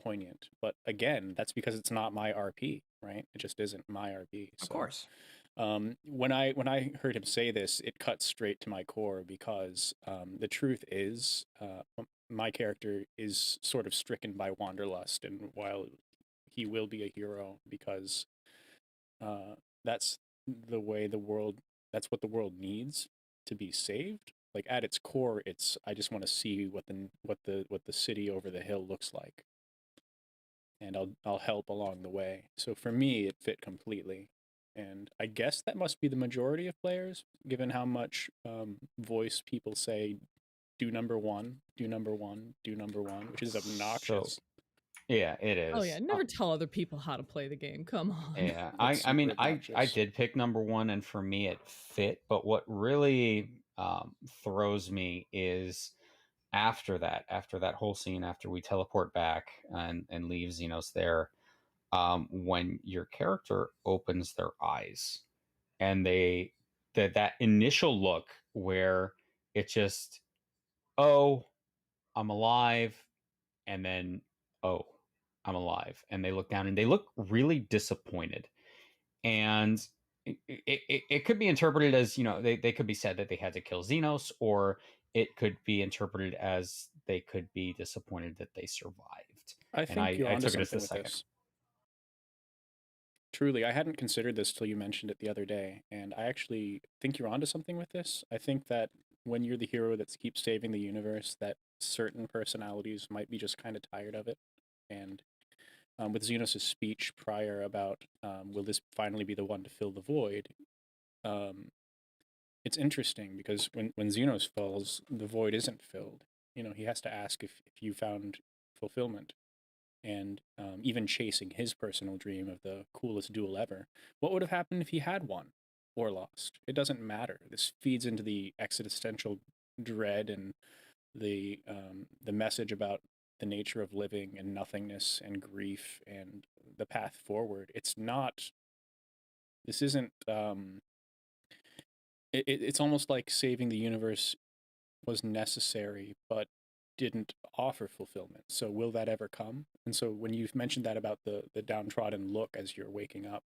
poignant. But again, that's because it's not my RP, right? It just isn't my RP. Of course. When I heard him say this, it cut straight to my core because the truth is, my character is sort of stricken by wanderlust, and while he will be a hero because that's the way that's what the world needs to be saved. Like at its core, it's I just want to see what the city over the hill looks like, and I'll help along the way. So for me, it fit completely, and I guess that must be the majority of players, given how much voice people say, "Do number one, do number one, do number one," which is obnoxious. Yeah, it is. Oh yeah, never tell other people how to play the game. Come on. Yeah, That's I mean, super I obnoxious. did pick number 1, and for me it fit. But what really throws me is after that whole scene, after we teleport back and leave Xenos there, when your character opens their eyes and that initial look where it just, oh, I'm alive, and then, oh, I'm alive, and they look down and they look really disappointed. And it could be interpreted as, they could be said that they had to kill Xenos, or it could be interpreted as they could be disappointed that they survived. I think you're I onto took it as the something with second. this. Truly, I hadn't considered this till you mentioned it the other day, and I actually think you're onto something with this. I think that when you're the hero that keeps saving the universe, that certain personalities might be just kind of tired of it. And with Xenos' speech prior about will this finally be the one to fill the void, it's interesting because when Xenos falls, the void isn't filled. He has to ask if you found fulfillment. And even chasing his personal dream of the coolest duel ever. What would have happened if he had won or lost? It doesn't matter. This feeds into the existential dread and the message about the nature of living and nothingness and grief and the path forward. It's not This isn't. It's almost like saving the universe was necessary, but didn't offer fulfillment. So will that ever come? And so when you've mentioned that about the downtrodden look as you're waking up,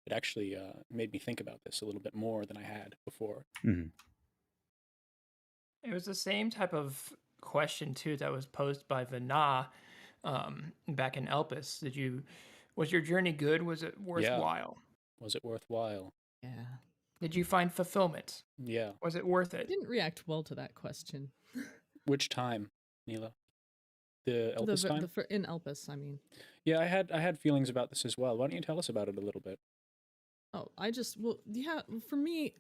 it actually made me think about this a little bit more than I had before. Mhm. It was the same type of question too that was posed by Vana back in Elpis. Was your journey good? Was it worthwhile? Was it worthwhile? Yeah. Did you find fulfillment? Yeah. Was it worth I it? didn't react well to that question. Which time, Neela? The The, Elpis ver- time? the fir- in Elpis, I mean. Yeah, I had feelings about this as well. Why don't you tell us about it a little bit? Oh, for me,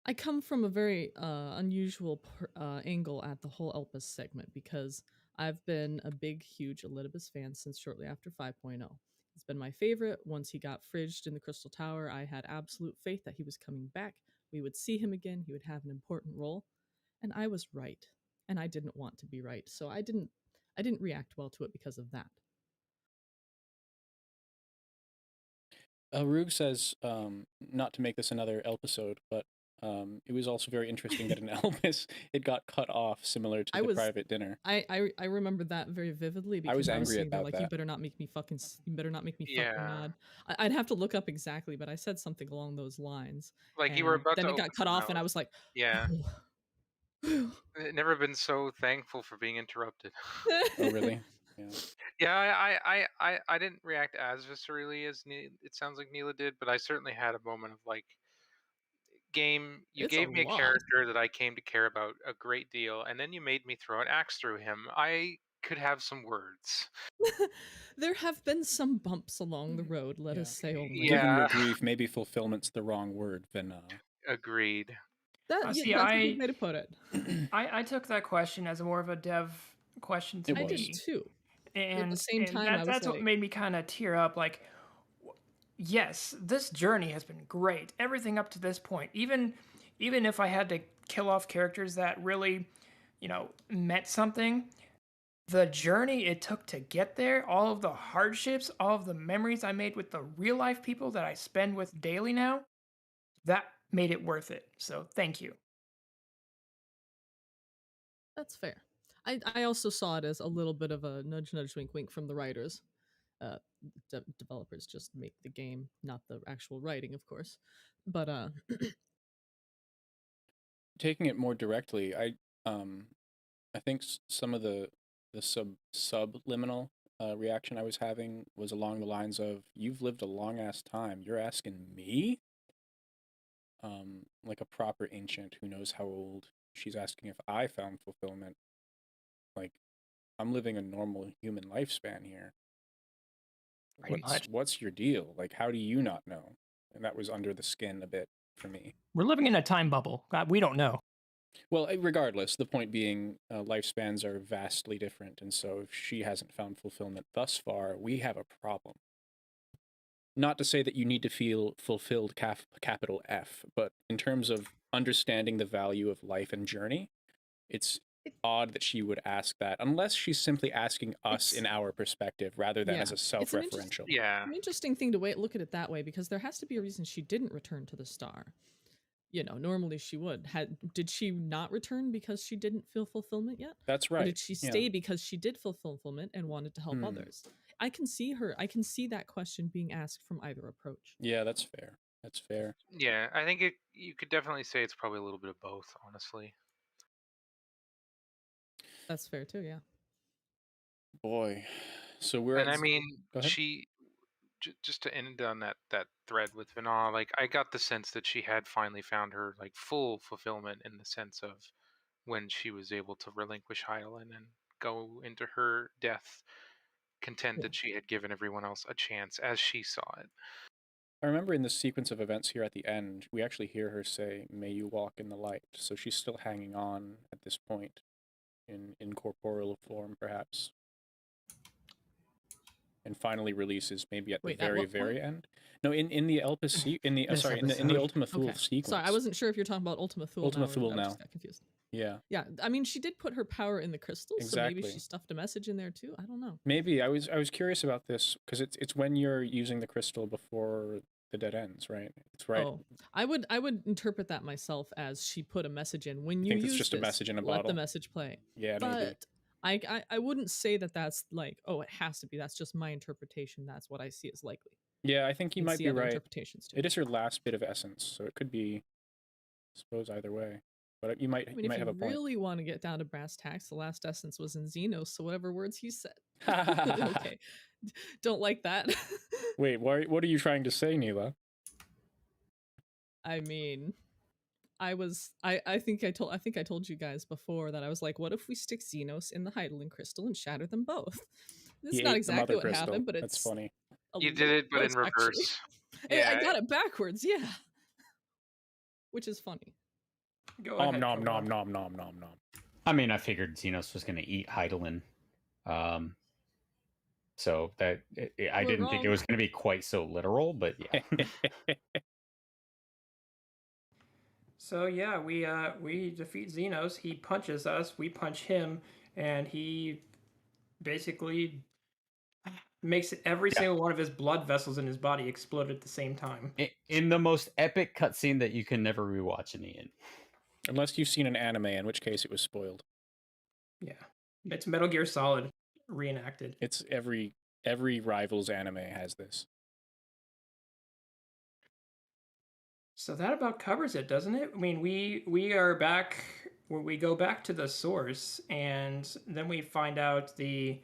I come from a very unusual angle at the whole Elpis segment because I've been a big, huge Elidibus fan since shortly after 5.0. It's been my favorite. Once he got fridged in the Crystal Tower, I had absolute faith that he was coming back. We would see him again. He would have an important role, and I was right. And I didn't want to be right, so I didn't react well to it because of that. Rug says, not to make this another episode, but it was also very interesting that in Elpis it got cut off, similar to the private dinner. I remember that very vividly because I was angry sitting there about like, that. you better not make me fucking Yeah. mad. I'd have to look up exactly, but I said something along those lines. Like you were and about then to it got open cut your off, and I mouth. was like, Yeah. Never been so thankful for being interrupted. Oh, really? Yeah. Yeah, I didn't react as viscerally as it sounds like Neela did, but I certainly had a moment of like, game, you It's a gave me a lot. character that I came to care about a great deal, and then you made me throw an axe through him. I could have some words. There have been some bumps along the road, let Yeah. us say only. Yeah. Given your grief, maybe fulfillment's the wrong word, Vana. Agreed. That's See, a good way to put it. I took that question as more of a dev question to It me. was. I did too. And at the same time, I was that's what like- made me kind of tear up. Like, yes, this journey has been great. Everything up to this point, even if I had to kill off characters that really, meant something, the journey it took to get there, all of the hardships, all of the memories I made with the real life people that I spend with daily now, that made it worth it. So thank you. That's fair. I also saw it as a little bit of a nudge, nudge, wink, wink from the writers. Developers just make the game, not the actual writing, of course. But Taking it more directly, I think some of the subliminal reaction I was having was along the lines of, "You've lived a long ass time. You're asking me?" Like a proper ancient who knows how old. She's asking if I found fulfillment. Like, I'm living a normal human lifespan here. Pretty much. What's your deal? Like, how do you not know? And that was under the skin a bit for me. We're living in a time bubble. God, we don't know. Well, regardless, the point being, lifespans are vastly different, and so if she hasn't found fulfillment thus far, we have a problem. Not to say that you need to feel fulfilled, capital F, but in terms of understanding the value of life and journey, it's odd that she would ask that, unless she's simply asking us in our perspective rather than as a self-referential. Yeah. an interesting thing to look at it that way, because there has to be a reason she didn't return to the star. Normally she would. Did she not return because she didn't feel fulfillment yet? That's right. Or did she stay because she did feel fulfillment and wanted to help others? I can see that question being asked from either approach. Yeah, that's fair. That's fair. Yeah, I think you could definitely say it's probably a little bit of both, honestly. That's fair too, yeah. Boy. So we're And at... I mean, Go ahead. she just to end on that thread with Vana, like I got the sense that she had finally found her like full fulfillment in the sense of when she was able to relinquish Hylan and go into her death content that she had given everyone else a chance as she saw it. I remember in the sequence of events here at the end, we actually hear her say, "May you walk in the light." So she's still hanging on at this point, in incorporeal form, perhaps. And finally releases maybe at the very end. No, in the Elpis in the This in the episode. Ultima Thule Okay. sequence. Sorry, I wasn't sure if you're talking about Ultima Thule. Ultima now or- Thule I now. just got confused. Yeah. Yeah, I mean, she did put her power in the crystals, so maybe Exactly. she stuffed a message in there too. I don't know. Maybe I was curious about this because it's when you're using the crystal before the dead ends, right? It's right. Oh, I would interpret that myself as she put a message in. When I you think it's use just a this, message in a let the bottle. message play. Yeah, maybe. But I wouldn't say that that's like, oh, it has to be. That's just my interpretation. That's what I see as likely. Yeah, I think you can might see be other right. interpretations too. It is her last bit of essence, so it could be, I suppose, either way. But you might I mean, you might if have you a point. really want to get down to brass tacks, the last essence was in Xenos, so whatever words he said. Okay, don't like that. Wait, what are you trying to say, Neela? I mean, I think I told you guys before that I was like, what if we stick Xenos in the Hydaelyn crystal and shatter them both? This He is not ate the exactly mother what crystal. happened, but That's it's funny. a You did little it, but in close, actually. reverse. I Yeah. got it backwards, yeah. Which is funny. Go Nom ahead. nom Koval. nom nom nom nom nom. I mean, I figured Xenos was going to eat Hydaelyn. So that I We're didn't think it wrong. was going to be quite so literal, but yeah. So yeah, we defeat Xenos. He punches us. We punch him, and he basically makes every Yeah. single one of his blood vessels in his body explode at the same time. In the most epic cutscene that you can never rewatch in the end. Unless you've seen an anime, in which case it was spoiled. Yeah, it's Metal Gear Solid reenacted. It's every Rivals anime has this. So that about covers it, doesn't it? I mean, we are back where we go back to the source, and then we find out the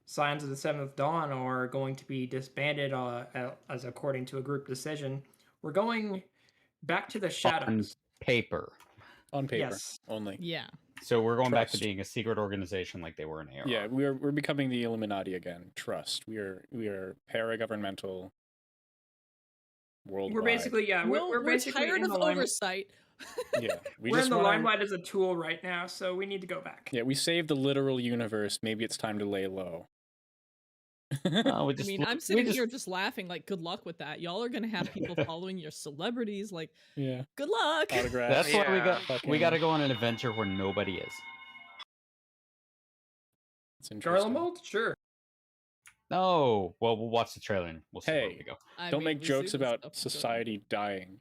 Scions of the Seventh Dawn are going to be disbanded as according to a group decision. We're going back to the shadows. Paper. On paper, Yes. only. Yeah. So we're going back to Trust. being a secret organization like they were in AR. Yeah, we're becoming the Illuminati again. Trust. We are paragovernmental. Worldwide. We're basically we're basically tired in of the limelight. oversight. Yeah, We're in the limelight as a tool right now, so we need to go back. Yeah, we saved the literal universe. Maybe it's time to lay low. I mean, I'm sitting here just laughing, like, good luck with that. Y'all are gonna have people following your celebrities, like, yeah, good luck. autographs. That's why we got to Fucking- go on an adventure where nobody is. It's interesting. Garlemald? Sure. No, well, we'll watch the trailer and we'll see where Hey, we go. don't make jokes about society dying.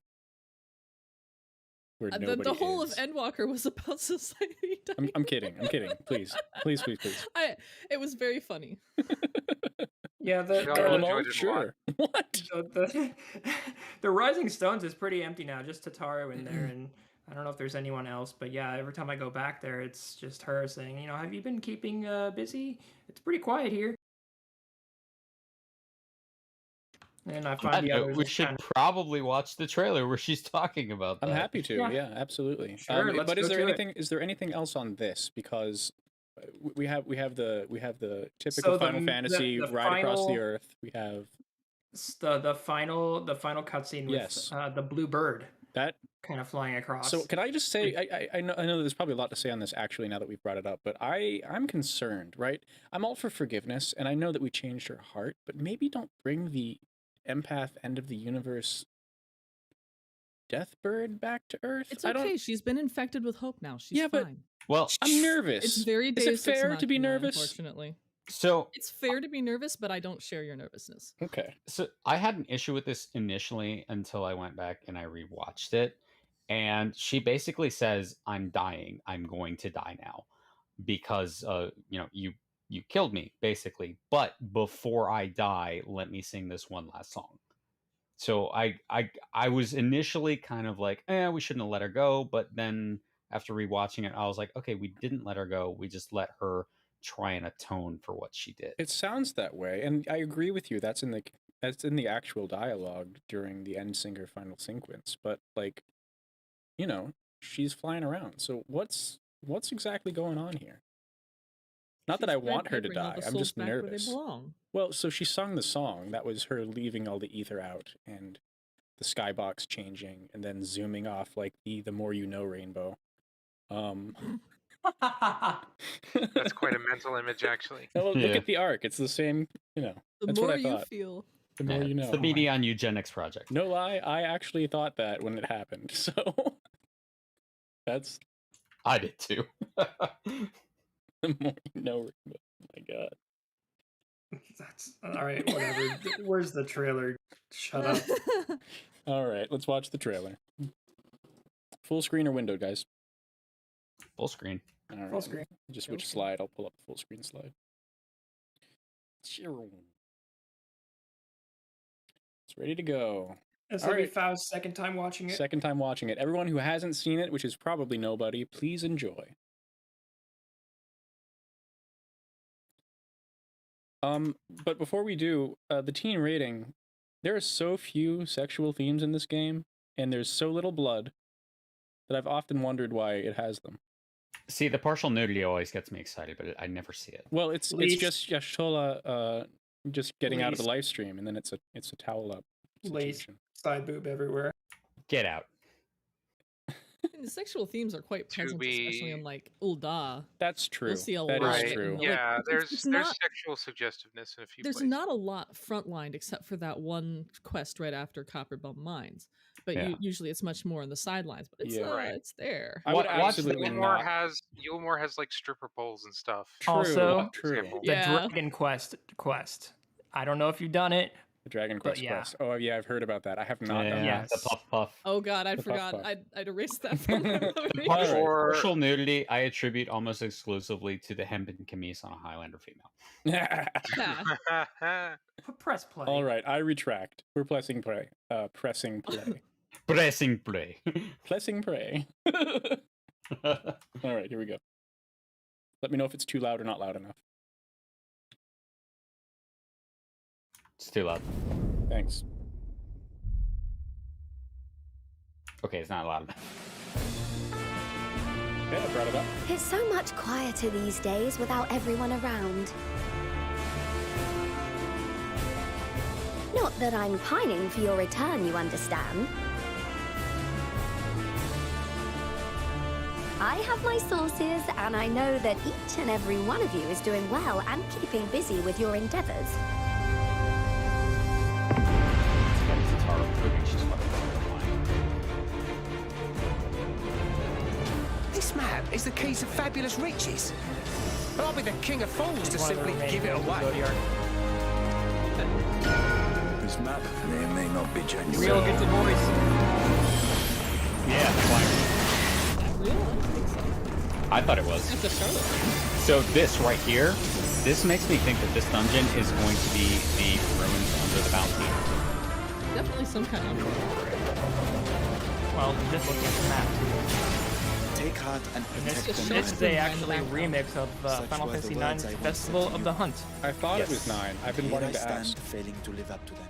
Where nobody The whole is. of Endwalker was about society dying. I'm kidding. I'm kidding. Please. It was very funny. Yeah, Garlemald? Sure. What? The Rising Stones is pretty empty now. Just Tataru in there, and I don't know if there's anyone else. But yeah, every time I go back there, it's just her saying, have you been keeping busy? It's pretty quiet here. And I find the others. We should probably watch the trailer where she's talking about that. I'm happy to. Yeah, absolutely. Sure, but is go there to anything? Is there anything else on this? Because we have the typical Final Fantasy ride across the earth. We have the final cutscene with the blue bird that kind of flying across. So can I just say I know there's probably a lot to say on this actually now that we've brought it up, but I'm concerned, right? I'm all for forgiveness, and I know that we changed her heart, but maybe don't bring the empath end of the universe Deathbird back to Earth. It's okay. She's been infected with hope now. She's fine. But well, I'm nervous. It's very Is it fair to be nervous? Unfortunately, so it's fair to be nervous, but I don't share your nervousness. Okay. So I had an issue with this initially until I went back and I rewatched it, and she basically says, "I'm dying. I'm going to die now, because you killed me, basically. But before I die, let me sing this one last song." So I was initially kind of like, we shouldn't have let her go. But then after rewatching it, I was like, okay, we didn't let her go. We just let her try and atone for what she did. It sounds that way, and I agree with you. That's in the actual dialogue during the end singer final sequence. But she's flying around. So what's exactly going on here? Not that I want her to die. I'm just nervous. Well, so she sung the song. That was her leaving all the ether out and the skybox changing and then zooming off like the more you know rainbow. That's quite a mental image, actually. Well, look at the arc. It's the same, The that's more what I you thought. feel. The more you know. It's the BD on Eugenics Project. No lie, I actually thought that when it happened. So that's I did too. the more you know. Oh my god. That's all right. Whatever. Where's the trailer? Shut up. All right, let's watch the trailer. Full screen or window, guys? Full screen. All right. Full screen. Just which Okay. slide? I'll pull up the full screen slide. It's ready to go. This All will be right. Faust's second time watching it. Second time watching it. Everyone who hasn't seen it, which is probably nobody, please enjoy. But before we do, the teen rating, there are so few sexual themes in this game, and there's so little blood that I've often wondered why it has them. See, the partial nudity always gets me excited, but I never see it. Well, it's Least- just Yashola just getting out of the Least- live stream, and then it's a towel up Lace. situation. Side boob everywhere. Get out. And the sexual themes are quite To present, especially be- in like Ulda. That's true. You'll see a That lot is Right. true. Like, Yeah, it's there's not- sexual suggestiveness in a few There's places. not a lot frontlined except for that one quest right after Copperbell Mines, but Yeah. usually it's much more on the sidelines. But it's Yeah. Right. it's there. I would Watch the- absolutely Yulmore not. has like stripper poles and stuff. True, Also- true. Example. The Yeah. Dragon Quest. I don't know if you've done it. The Dragon But Quest yeah. quest. Oh yeah, I've heard about that. I have not done Yeah, that. the puff puff. Oh God, The I'd puff forgot. puff. I'd erased that from my The memory. All right. partial nudity I attribute almost exclusively to the hempen camise on a Highlander female. Yeah. Press play. All right, I retract. We're pressing play. Pressing play. Pressing play. Pressing play. All right, here we go. Let me know if it's too loud or not loud enough. It's too loud. Thanks. Okay, it's not loud. Yeah, I brought it up. It's so much quieter these days without everyone around. Not that I'm pining for your return, you understand. I have my sources, and I know that each and every one of you is doing well and keeping busy with your endeavors. This map is the keys to fabulous riches. But I'll be the king of fools to One of the simply remaining give it Golden away. Zodiac. This map may not be genuine. Real gets a voice. Yeah, why? Real? I don't think so. I thought it was. That's a Charlotte. So this right here, this makes me think that this dungeon is going to be the ruins under the bounty. Definitely some kind of. Well, just looking at the map. Take heart and And protect this, Just them. show this us is the actually a background. remix of Such Final were the Fantasy words I IX's once Festival said to of the you. Hunt. I thought it was Yes. 9. I've been Here wanting I to stand, ask. failing to live up to them.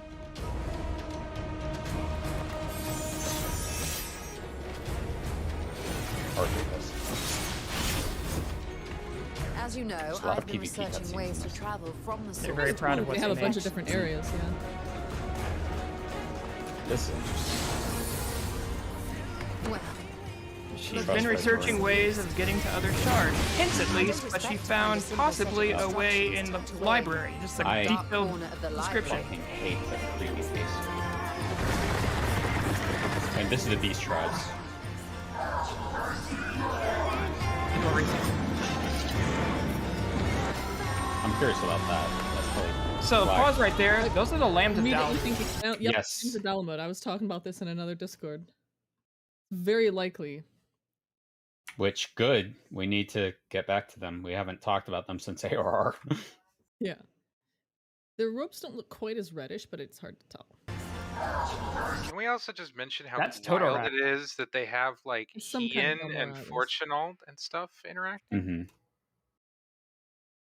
As you know, There's a lot I've of been PvP researching cutscenes ways in to this. travel from the They're source. very proud of what They have a they bunch made. of different areas. Yeah. This is interesting. Well, She's Trust been my researching brain. ways of getting to other shards, hints at least, but she found possibly a way in the library, just a I- dark detailed corner of the description. library. Fucking hate the creepy face. And this is the beast tribes. People research. I'm curious about that. That's probably So why. pause right there. Those are the lambs of Immediately Dallas. think it's yep, Yes. It's a Dalamud. I was talking about this in another Discord. Very likely. Which, good. We need to get back to them. We haven't talked about them since ARR. Yeah. Their ropes don't look quite as reddish, but it's hard to tell. Can we also just mention how That's wild Totoro. it is that they have like It's some kind of Ian and Totoro, Fortunal and stuff interacting? hmm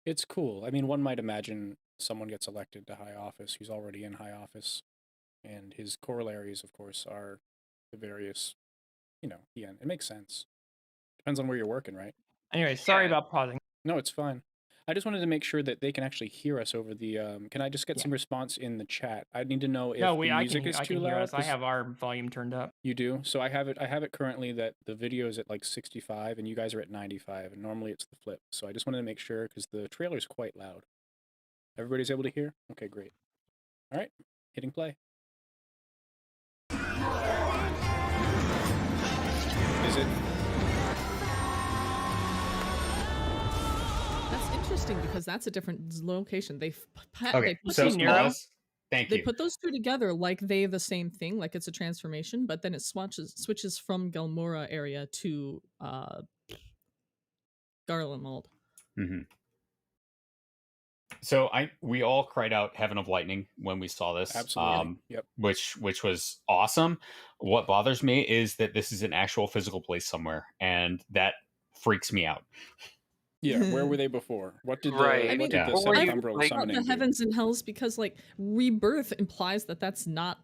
It's cool. I mean, one might imagine someone gets elected to high office who's already in high office, and his corollaries, of course, are the various, yeah, it makes sense. Depends on where you're working, right? Anyway, sorry Yeah. about pausing. No, it's fine. I just wanted to make sure that they can actually hear us over the. Can I just get Yeah. some response in the chat? I need to know if No, the I music can, is I too can loud. hear us. I 'cause have our volume turned up. You do. So I have it. I have it currently that the video is at like 65, and you guys are at 95, and normally it's the flip. So I just wanted to make sure because the trailer is quite loud. Everybody's able to hear. Okay, great. All right, hitting play. Is it? That's interesting. interesting because that's a different location. They Okay, put so those Nero? Mollis, thank they you. put those two together like they the same thing, like it's a transformation, but then it switches from Gelmora area to Garlemald. Hmm. So we all cried out "Heaven of Lightning" when we saw this. Absolutely. Yep. Which was awesome. What bothers me is that this is an actual physical place somewhere, and that freaks me out. Yeah, where were they before? What did the Right. I mean, what did the what were you, seventh umbral like- summoning the do? heavens and hells, because like rebirth implies that that's not,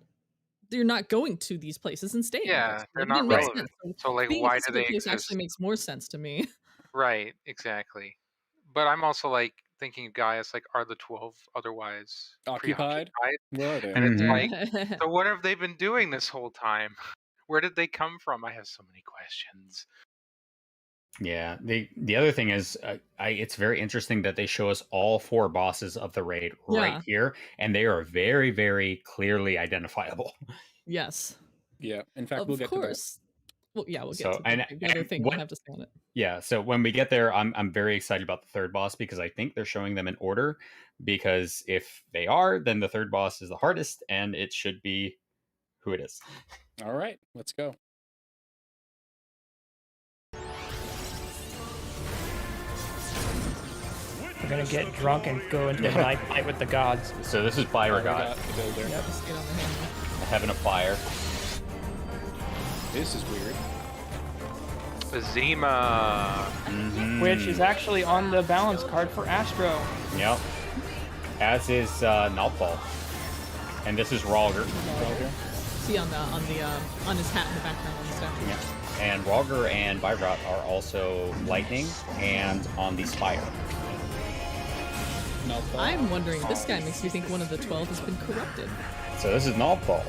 you're not going to these places and staying. in Yeah, places. they're It not didn't make relevant. sense. So like, Being why a do physical they place exist? actually makes more sense to me. Right, exactly. But I'm also like thinking of Gaius, like, are the 12 otherwise Occupied? preoccupied? Where are they? And it's Mhm. like, so what have they been doing this whole time? Where did they come from? I have so many questions. Yeah. The other thing is, it's very interesting that they show us all 4 bosses of the raid right Yeah. here, and they are very, very clearly identifiable. Yes, Yeah. In fact, of we'll get course. Well, yeah, we'll get So, to the other and thing what- I have to say on it. Yeah, so when we get there, I'm very excited about the third boss because I think they're showing them in order. Because if they are, then the third boss is the hardest, and it should be who it is. to that. All right, let's go. We're gonna get drunk and go into a night fight with the gods. So this is Oh, Fire we God, got the builder. Yeah, just get on the hammer. the Heaven of Fire. This is weird. Azima. Mhm. Which is actually on the balance card for Astro. Yep. As is Nalpal. And this is Ralger. Roger. See on his hat in the background on the statue. Yeah. And Ralger and Byrot are also lightning and on the spire. Nalpal. I'm wondering, this guy makes me think one of the 12 has been corrupted. So this is Nalpal.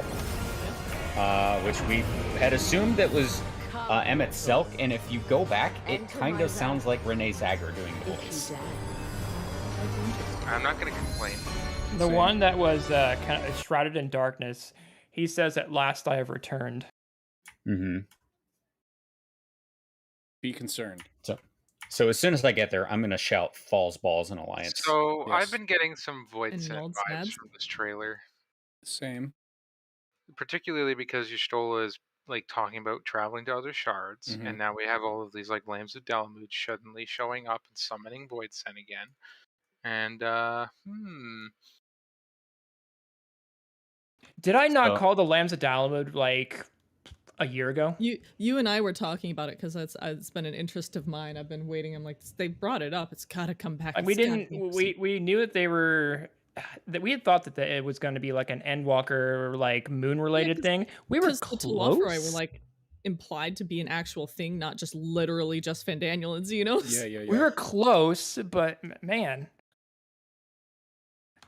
Which we had assumed that was Emmett Selk, and if you go back, it kind of sounds like Renee Zager doing the voice. I'm not going to complain. The Same. one that was kind of shrouded in darkness. He says, "At last I have returned." Mm-hmm. Be concerned. So as soon as I get there, I'm going to shout Falls, Balls, and Alliance. So Yes. I've been getting some Void And Set Nald's vibes ads? from this trailer, Same. particularly because Y'shtola is like talking about traveling to other shards, Mhm. and now we have all of these like Lambs of Dalamud suddenly showing up and summoning Void Set again. And Did I not So- call the Lambs of Dalamud like a year ago? You and I were talking about it because it's been an interest of mine. I've been waiting. I'm like, they brought it up. It's got to come back. Like, we It's gotta didn't. be interesting. We knew that they were. That we had thought that it was going to be like an Endwalker, like moon related 'cause- thing. We were Because the close. Telophoroi were like implied to be an actual thing, not just literally just Fandaniel and Xenos. Yeah. We were close, but man,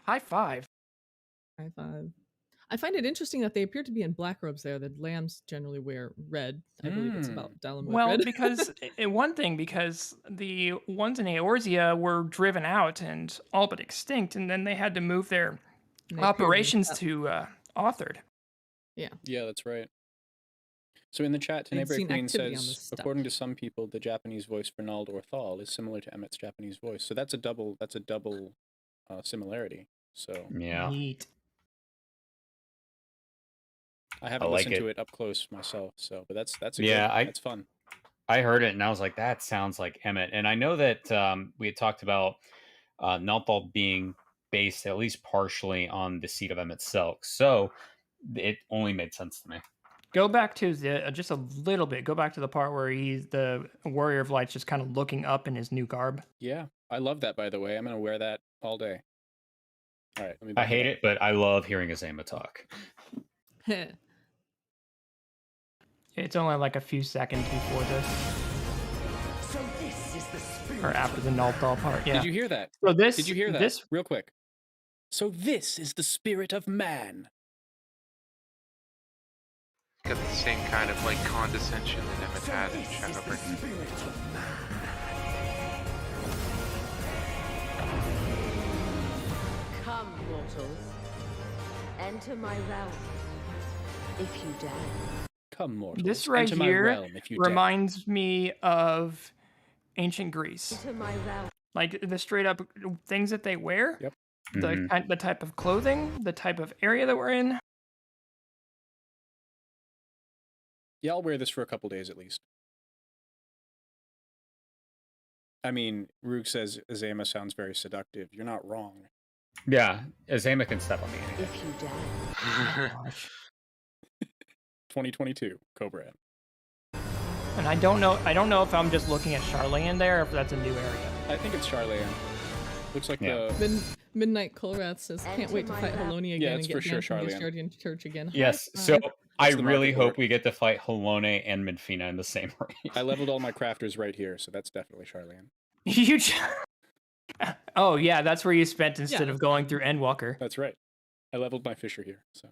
high five. High five. I find it interesting that they appear to be in black robes there. The lambs generally wear red. I believe it's about Dalamud Well, red. because one thing, because the ones in Eorzea were driven out and all but extinct, and then they had to move their And they appear in operations that- to authored. Yeah, that's right. So in the chat, They've Tenebrae seen Queen activity on this says, stuff. according to some people, the Japanese voice for Nald or Thal is similar to Emmett's Japanese voice. So that's a double similarity. So Yeah. Neat. I haven't like listened to it. it up close myself. So, but that's Yeah, that's fun. I heard it and I was like, that sounds like Emmett. And I know that we had talked about Nalthal being based at least partially on the seat of Emmett Selk. So it only made sense to me. Go back to the just a little bit. Go back to the part where he's the Warrior of Light's just kind of looking up in his new garb. Yeah, I love that. By the way, I'm gonna wear that all day. All right, let me. I hate it, but I love hearing Azema talk. It's only like a few seconds before this, So this is the spirit. or after the Nalthal part. Yeah. Did you hear that? So this. Did you hear that? This. Real quick. So this is the spirit of man. got the same kind of like condescension that Emmett had in This is the Shadowbringers. spirit of man. Come, mortals. Enter my realm. If you dare. Come, mortals. This right enter my here realm if you dare. reminds me of ancient Greece. Enter my realm. Like the straight up things that they wear, Yep. the type of clothing, the type of area that we're in. Yeah, I'll wear this for a couple days at least. I mean, Rook says Azama sounds very seductive. You're not wrong. Yeah, Azama can step on me anything. If you dare. 2022, Cobra. And I don't know if I'm just looking at Charlene there or if that's a new area. I think it's Charlene. Looks like Midnight Colrath says, can't wait to fight Haloni again it's and for get sure banned from the Charlene. Guardian Church again. Yes, High so five. I the really market hope board. we get to fight Halone and Midfina in the same raid. I leveled all my crafters right here, so that's definitely Charlene. Oh yeah, that's where you spent instead of going through Endwalker. That's right. I leveled my Fisher here, so.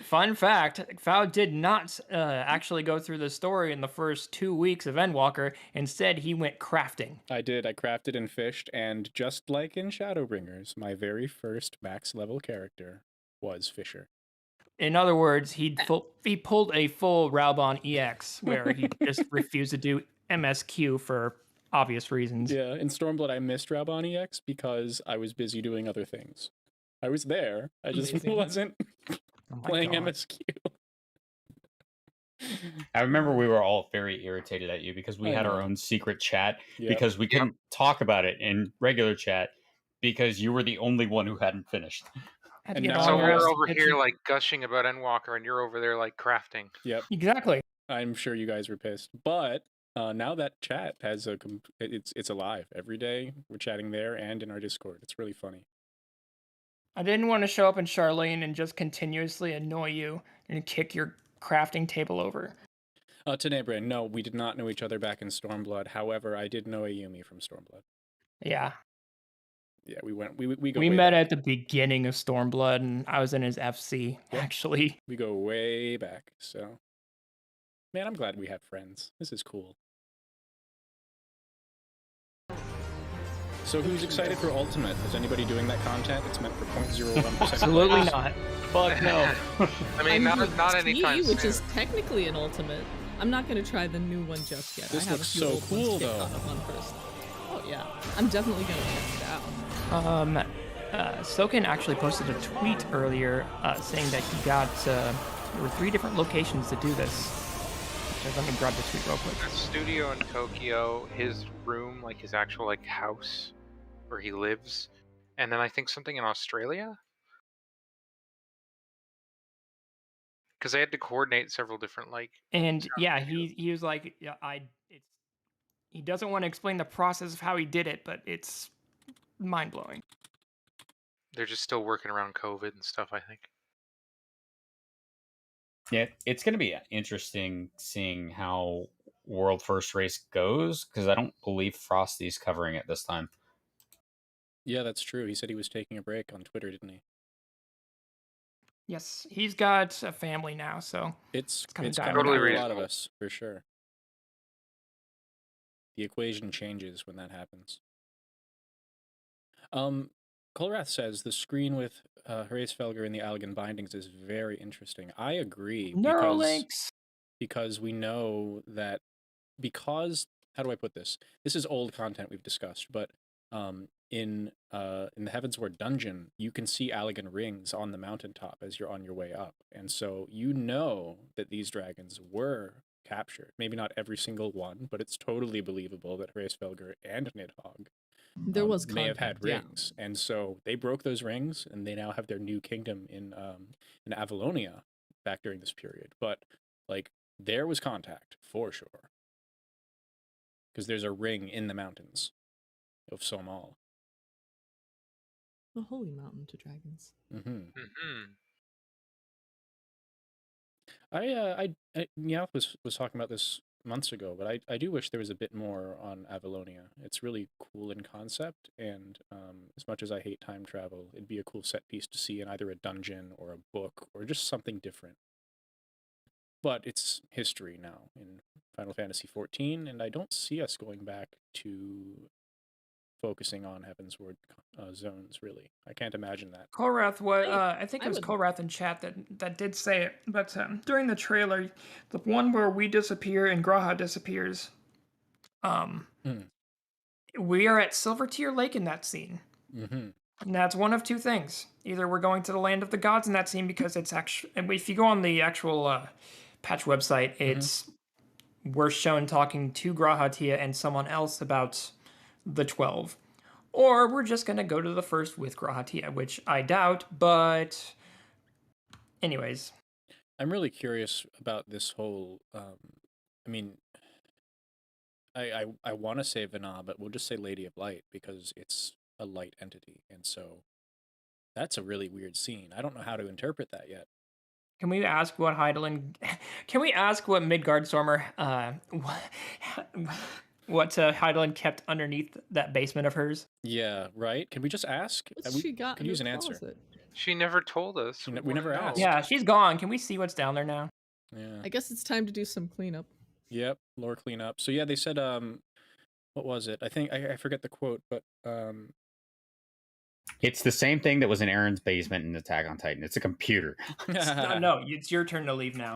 Fun fact, Fao did not actually go through the story in the first 2 weeks of Endwalker. Instead, he went crafting. I did. I crafted and fished, and just like in Shadowbringers, my very first max level character was Fisher. In other words, he pulled a full Raubon EX, where he just refused to do MSQ for obvious reasons. Yeah, in Stormblood, I missed Raubon EX because I was busy doing other things. I was there. I just wasn't playing MSQ. I remember we were all very irritated at you because we had our own secret chat because we couldn't talk about it in regular chat because you were the only one who hadn't finished. And So now we're over here like gushing about Endwalker, and you're over there like crafting. Yep. Exactly. I'm sure you guys were pissed, but now that chat has it's alive every day. We're chatting there and in our Discord. It's really funny. I didn't want to show up in Charlene and just continuously annoy you and kick your crafting table over. Tenebrae, no, we did not know each other back in Stormblood. However, I did know Ayumi from Stormblood. Yeah. Yeah, we go. We met at the beginning of Stormblood, and I was in his FC, actually. We go way back, so. Man, I'm glad we have friends. This is cool. So who's excited for Ultimate? Is anybody doing that content? It's meant for 0.01%. Absolutely not. Fuck no. I mean, not anytime soon. Which is technically an Ultimate. I'm not going to try the new one just yet. This I have looks a few so old cool, ones to get though. caught up on first. Oh yeah, I'm definitely going to check it out. Soken actually posted a tweet earlier saying that he got, there were 3 different locations to do this. Let me grab the tweet real quick. A studio in Tokyo, his room, like his actual like house where he lives, and then I think something in Australia. Because they had to coordinate several different like. And yeah, he was like, yeah, he doesn't want to explain the process of how he did it, but it's mind blowing. They're just still working around COVID and stuff, I think. Yeah, it's going to be interesting seeing how World First Race goes because I don't believe Frosty's covering it this time. Yeah, that's true. He said he was taking a break on Twitter, didn't he? Yes, he's got a family now, so it's coming totally reasonable. a lot of us for sure. The equation changes when that happens. Kolrath says the screen with Horace Felger in the Allegan bindings is very interesting. I agree. Because we know that how do I put this? This is old content we've discussed, but in the Heavensward dungeon, you can see Allegan rings on the mountaintop as you're on your way up. And so you know that these dragons were captured. Maybe not every single one, but it's totally believable that Horace Felger and Nidhogg may have had rings. And so they broke those rings, and they now have their new kingdom in Avalonia back during this period. But like there was contact for sure. Because there's a ring in the mountains of Somal. The holy mountain to dragons. Meowth was talking about this months ago, but I do wish there was a bit more on Avalonia. It's really cool in concept, and as much as I hate time travel, it'd be a cool set piece to see in either a dungeon or a book or just something different. But it's history now in Final Fantasy XIV, and I don't see us going back to focusing on Heavensward zones, really. I can't imagine that. Kolrath, I think it was Kolrath in chat that did say it, but during the trailer, the one where we disappear and Graha disappears, We are at Silvertear Lake in that scene. Mm-hmm. And that's one of two things. Either we're going to the land of the gods in that scene because it's actually, if you go on the actual patch website, it's we're shown talking to Grahatia and someone else about the 12. Or we're just going to go to the first with Grahatia, which I doubt, but anyways. I'm really curious about this whole. I mean, I want to say Vana, but we'll just say Lady of Light because it's a light entity, and so that's a really weird scene. I don't know how to interpret that yet. Can we ask what Heidelin? Can we ask what Midgard Stormer? What Heidelin kept underneath that basement of hers? Yeah, right. Can we just ask? What's she got could in use her an answer. closet? She never told us. We never wanna know. asked. Yeah, she's gone. Can we see what's down there now? Yeah. I guess it's time to do some cleanup. Yep. Lore cleanup. So yeah, they said what was it? I think I forget the quote, but It's the same thing that was in Aaron's basement in Attack on Titan. It's a computer. No, it's your turn to leave now.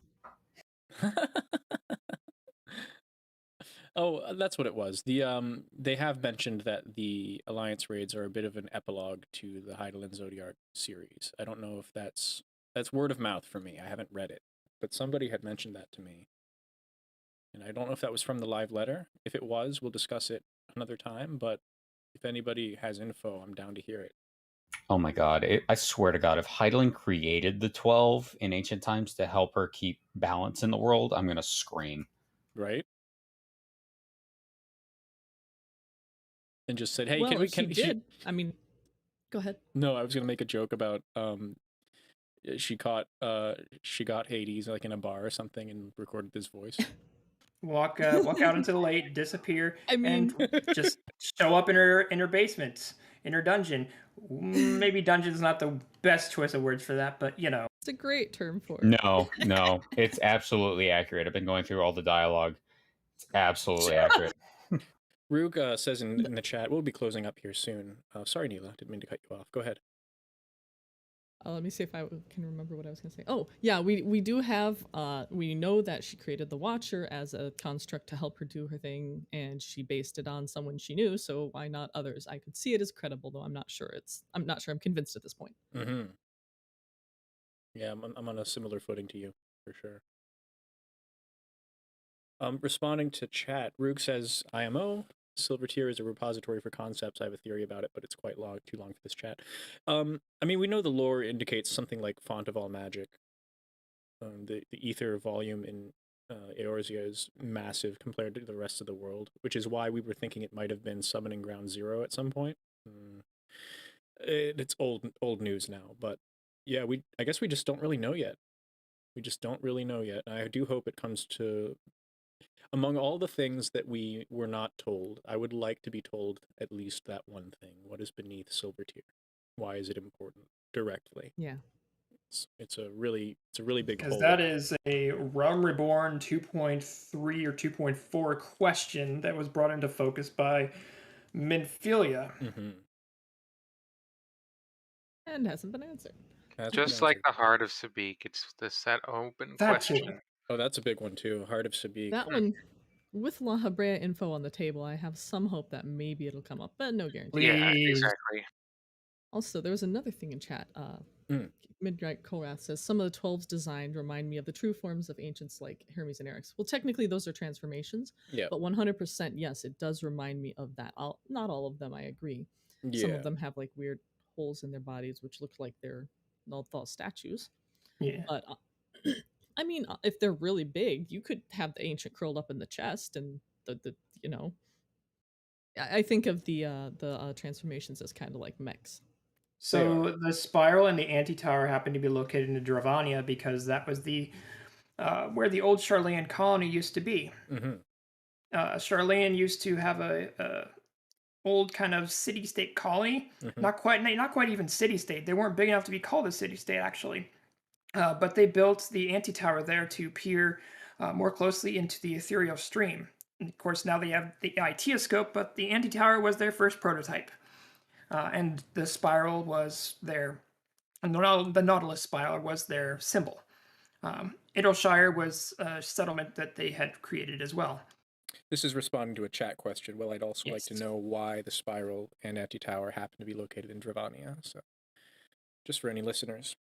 Oh, that's what it was. They have mentioned that the Alliance raids are a bit of an epilogue to the Heidelin Zodiac series. I don't know if that's word of mouth for me. I haven't read it, but somebody had mentioned that to me. And I don't know if that was from the live letter. If it was, we'll discuss it another time, but if anybody has info, I'm down to hear it. Oh my god. I swear to God, if Heidelin created the 12 in ancient times to help her keep balance in the world, I'm going to scream. Right? And just said, hey, well, can we... if she did, I mean, go ahead. No, I was going to make a joke about... she got Hades like in a bar or something and recorded his voice. Walk out into the lake, disappear, I mean, and just show up in her basement, in her dungeon. Maybe dungeon's not the best choice of words for that, but you know. It's a great term for it. No, it's absolutely accurate. I've been going through all the dialogue. It's absolutely accurate. Rug says in the chat, we'll be closing up here soon. Sorry, Neela, didn't mean to cut you off. Go ahead. Let me see if I can remember what I was going to say. Oh, yeah, we do have, we know that she created the Watcher as a construct to help her do her thing, and she based it on someone she knew, so why not others? I could see it as credible, though I'm not sure I'm convinced at this point. Mm-hmm. Yeah, I'm on a similar footing to you, for sure. Responding to chat, Rug says, IMO, Silvertear is a repository for concepts. I have a theory about it, but it's quite too long for this chat. I mean, we know the lore indicates something like Font of All Magic. The ether volume in Eorzea is massive compared to the rest of the world, which is why we were thinking it might have been Summoning Ground Zero at some point. It's old news now, but yeah, I guess we just don't really know yet. We just don't really know yet. And I do hope it comes to... Among all the things that we were not told, I would like to be told at least that one thing. What is beneath Silvertear? Why is it important directly? Yeah. It's a really big hole. Because that is a Realm Reborn 2.3 or 2.4 question that was brought into focus by Minfilia. Mm-hmm. And hasn't been answered. Just like the Heart of Sabik, it's the set open That's question. it. Oh, that's a big one too. Heart of Sabik. That one, with La Habrea info on the table, I have some hope that maybe it'll come up, but no guarantee. Yeah, exactly. Also, there was another thing in chat. Midnight Korath says, some of the 12's designed remind me of the true forms of ancients like Hermes and Eryx. Well, technically, those are transformations. Yeah. But 100%, yes, it does remind me of that. Not all of them, I agree. Yeah. Some of them have like weird holes in their bodies, which look like they're Nalthal statues. Yeah. But I mean, if they're really big, you could have the ancient curled up in the chest, and the you know. I think of the transformations as kind of like mechs. So the spiral and the anti-tower happened to be located in Dravania because that was the where the old Charlean colony used to be. Mm-hmm. Charlean used to have a old kind of city-state colony. Mm-hmm. Not quite even city-state. They weren't big enough to be called a city-state actually. But they built the anti-tower there to peer more closely into the ethereal stream. And of course, now they have the Itioscope, but the anti-tower was their first prototype. And the spiral was their... The Nautilus spiral was their symbol. Idleshire was a settlement that they had created as well. This is responding to a chat question. Well, I'd also like to Yes. know why the spiral and anti-tower happen to be located in Dravania. So, just for any listeners.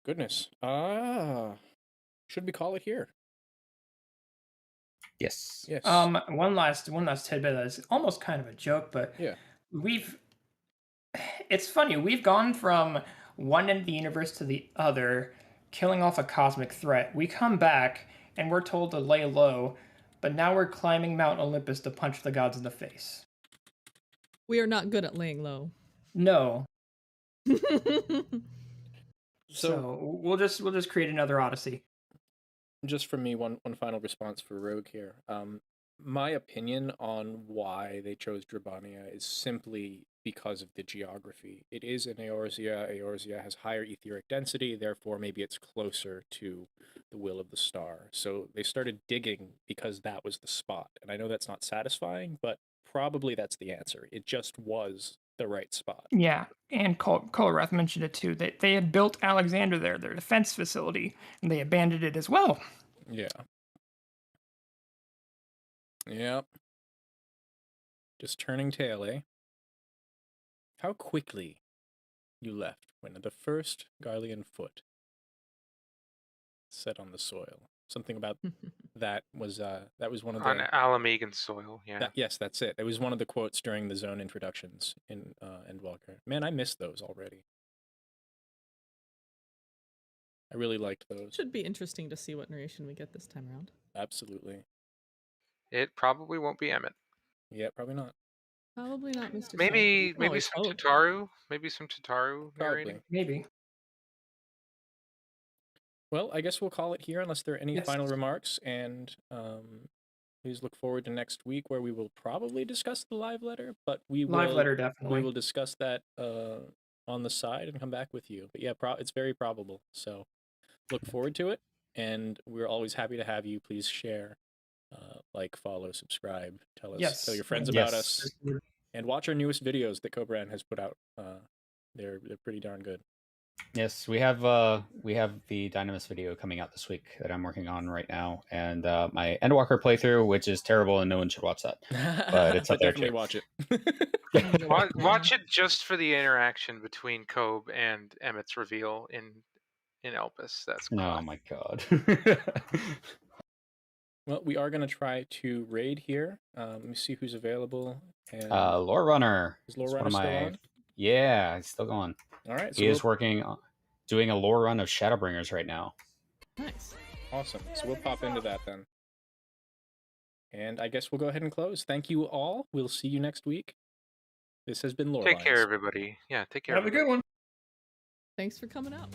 Goodness. Should we call it here? Yes. Yes. One last tidbit that is almost kind of a joke, but Yeah. it's funny, we've gone from one end of the universe to the other, killing off a cosmic threat. We come back and we're told to lay low, but now we're climbing Mount Olympus to punch the gods in the face. We are not good at laying low. No. So So we'll just create another Odyssey. just from me, one final response for Rogue here. My opinion on why they chose Drabania is simply because of the geography. It is in Eorzea. Eorzea has higher etheric density, therefore maybe it's closer to the will of the star. So they started digging because that was the spot. And I know that's not satisfying, but probably that's the answer. It just was the right spot. Yeah, and Kolarath mentioned it too. That they had built Alexander there, their defense facility, and they abandoned it as well. Yeah. Yep. Just turning tail, eh? How quickly you left when the first Garlean foot set on the soil. Something about that was one of the On Alamegan soil, yeah. yes, that's it. It was one of the quotes during the zone introductions in Endwalker. Man, I missed those already. I really liked those. Should be interesting to see what narration we get this time around. Absolutely. It probably won't be Emmett. Yeah, probably not. Probably not Mr. Maybe Self. maybe some Tataru. Maybe some Tataru narrating. Probably. Maybe. Well, I guess we'll call it here unless there are any Yes. final remarks. And please look forward to next week where we will probably discuss the live letter, but we Live will letter, definitely. we will discuss that on the side and come back with you. But yeah, it's very probable. So look forward to it, and we're always happy to have you. Please share, like, follow, subscribe, tell Yes. your friends Yes. about us, and watch our newest videos that Cobran has put out. They're pretty darn good. Yes, we have the Dynamis video coming out this week that I'm working on right now, and my Endwalker playthrough, which is terrible and no one should watch that. But it's up there definitely too. watch it. Watch it just for the interaction between Kobe and Emmett's reveal in Elpis. That's Oh class. my god. Well, we are going to try to raid here. Let me see who's available. And Lore Runner. is Lore It's one Runner of still my on? Yeah, it's still going. All right. So He is working on doing a lore run of Shadowbringers right now. Nice. Awesome. So we'll pop into that then. And I guess we'll go ahead and close. Thank you all. We'll see you next week. This has been Lore Take care, Lines. everybody. Yeah, take care. Have a good one. Thanks for coming out.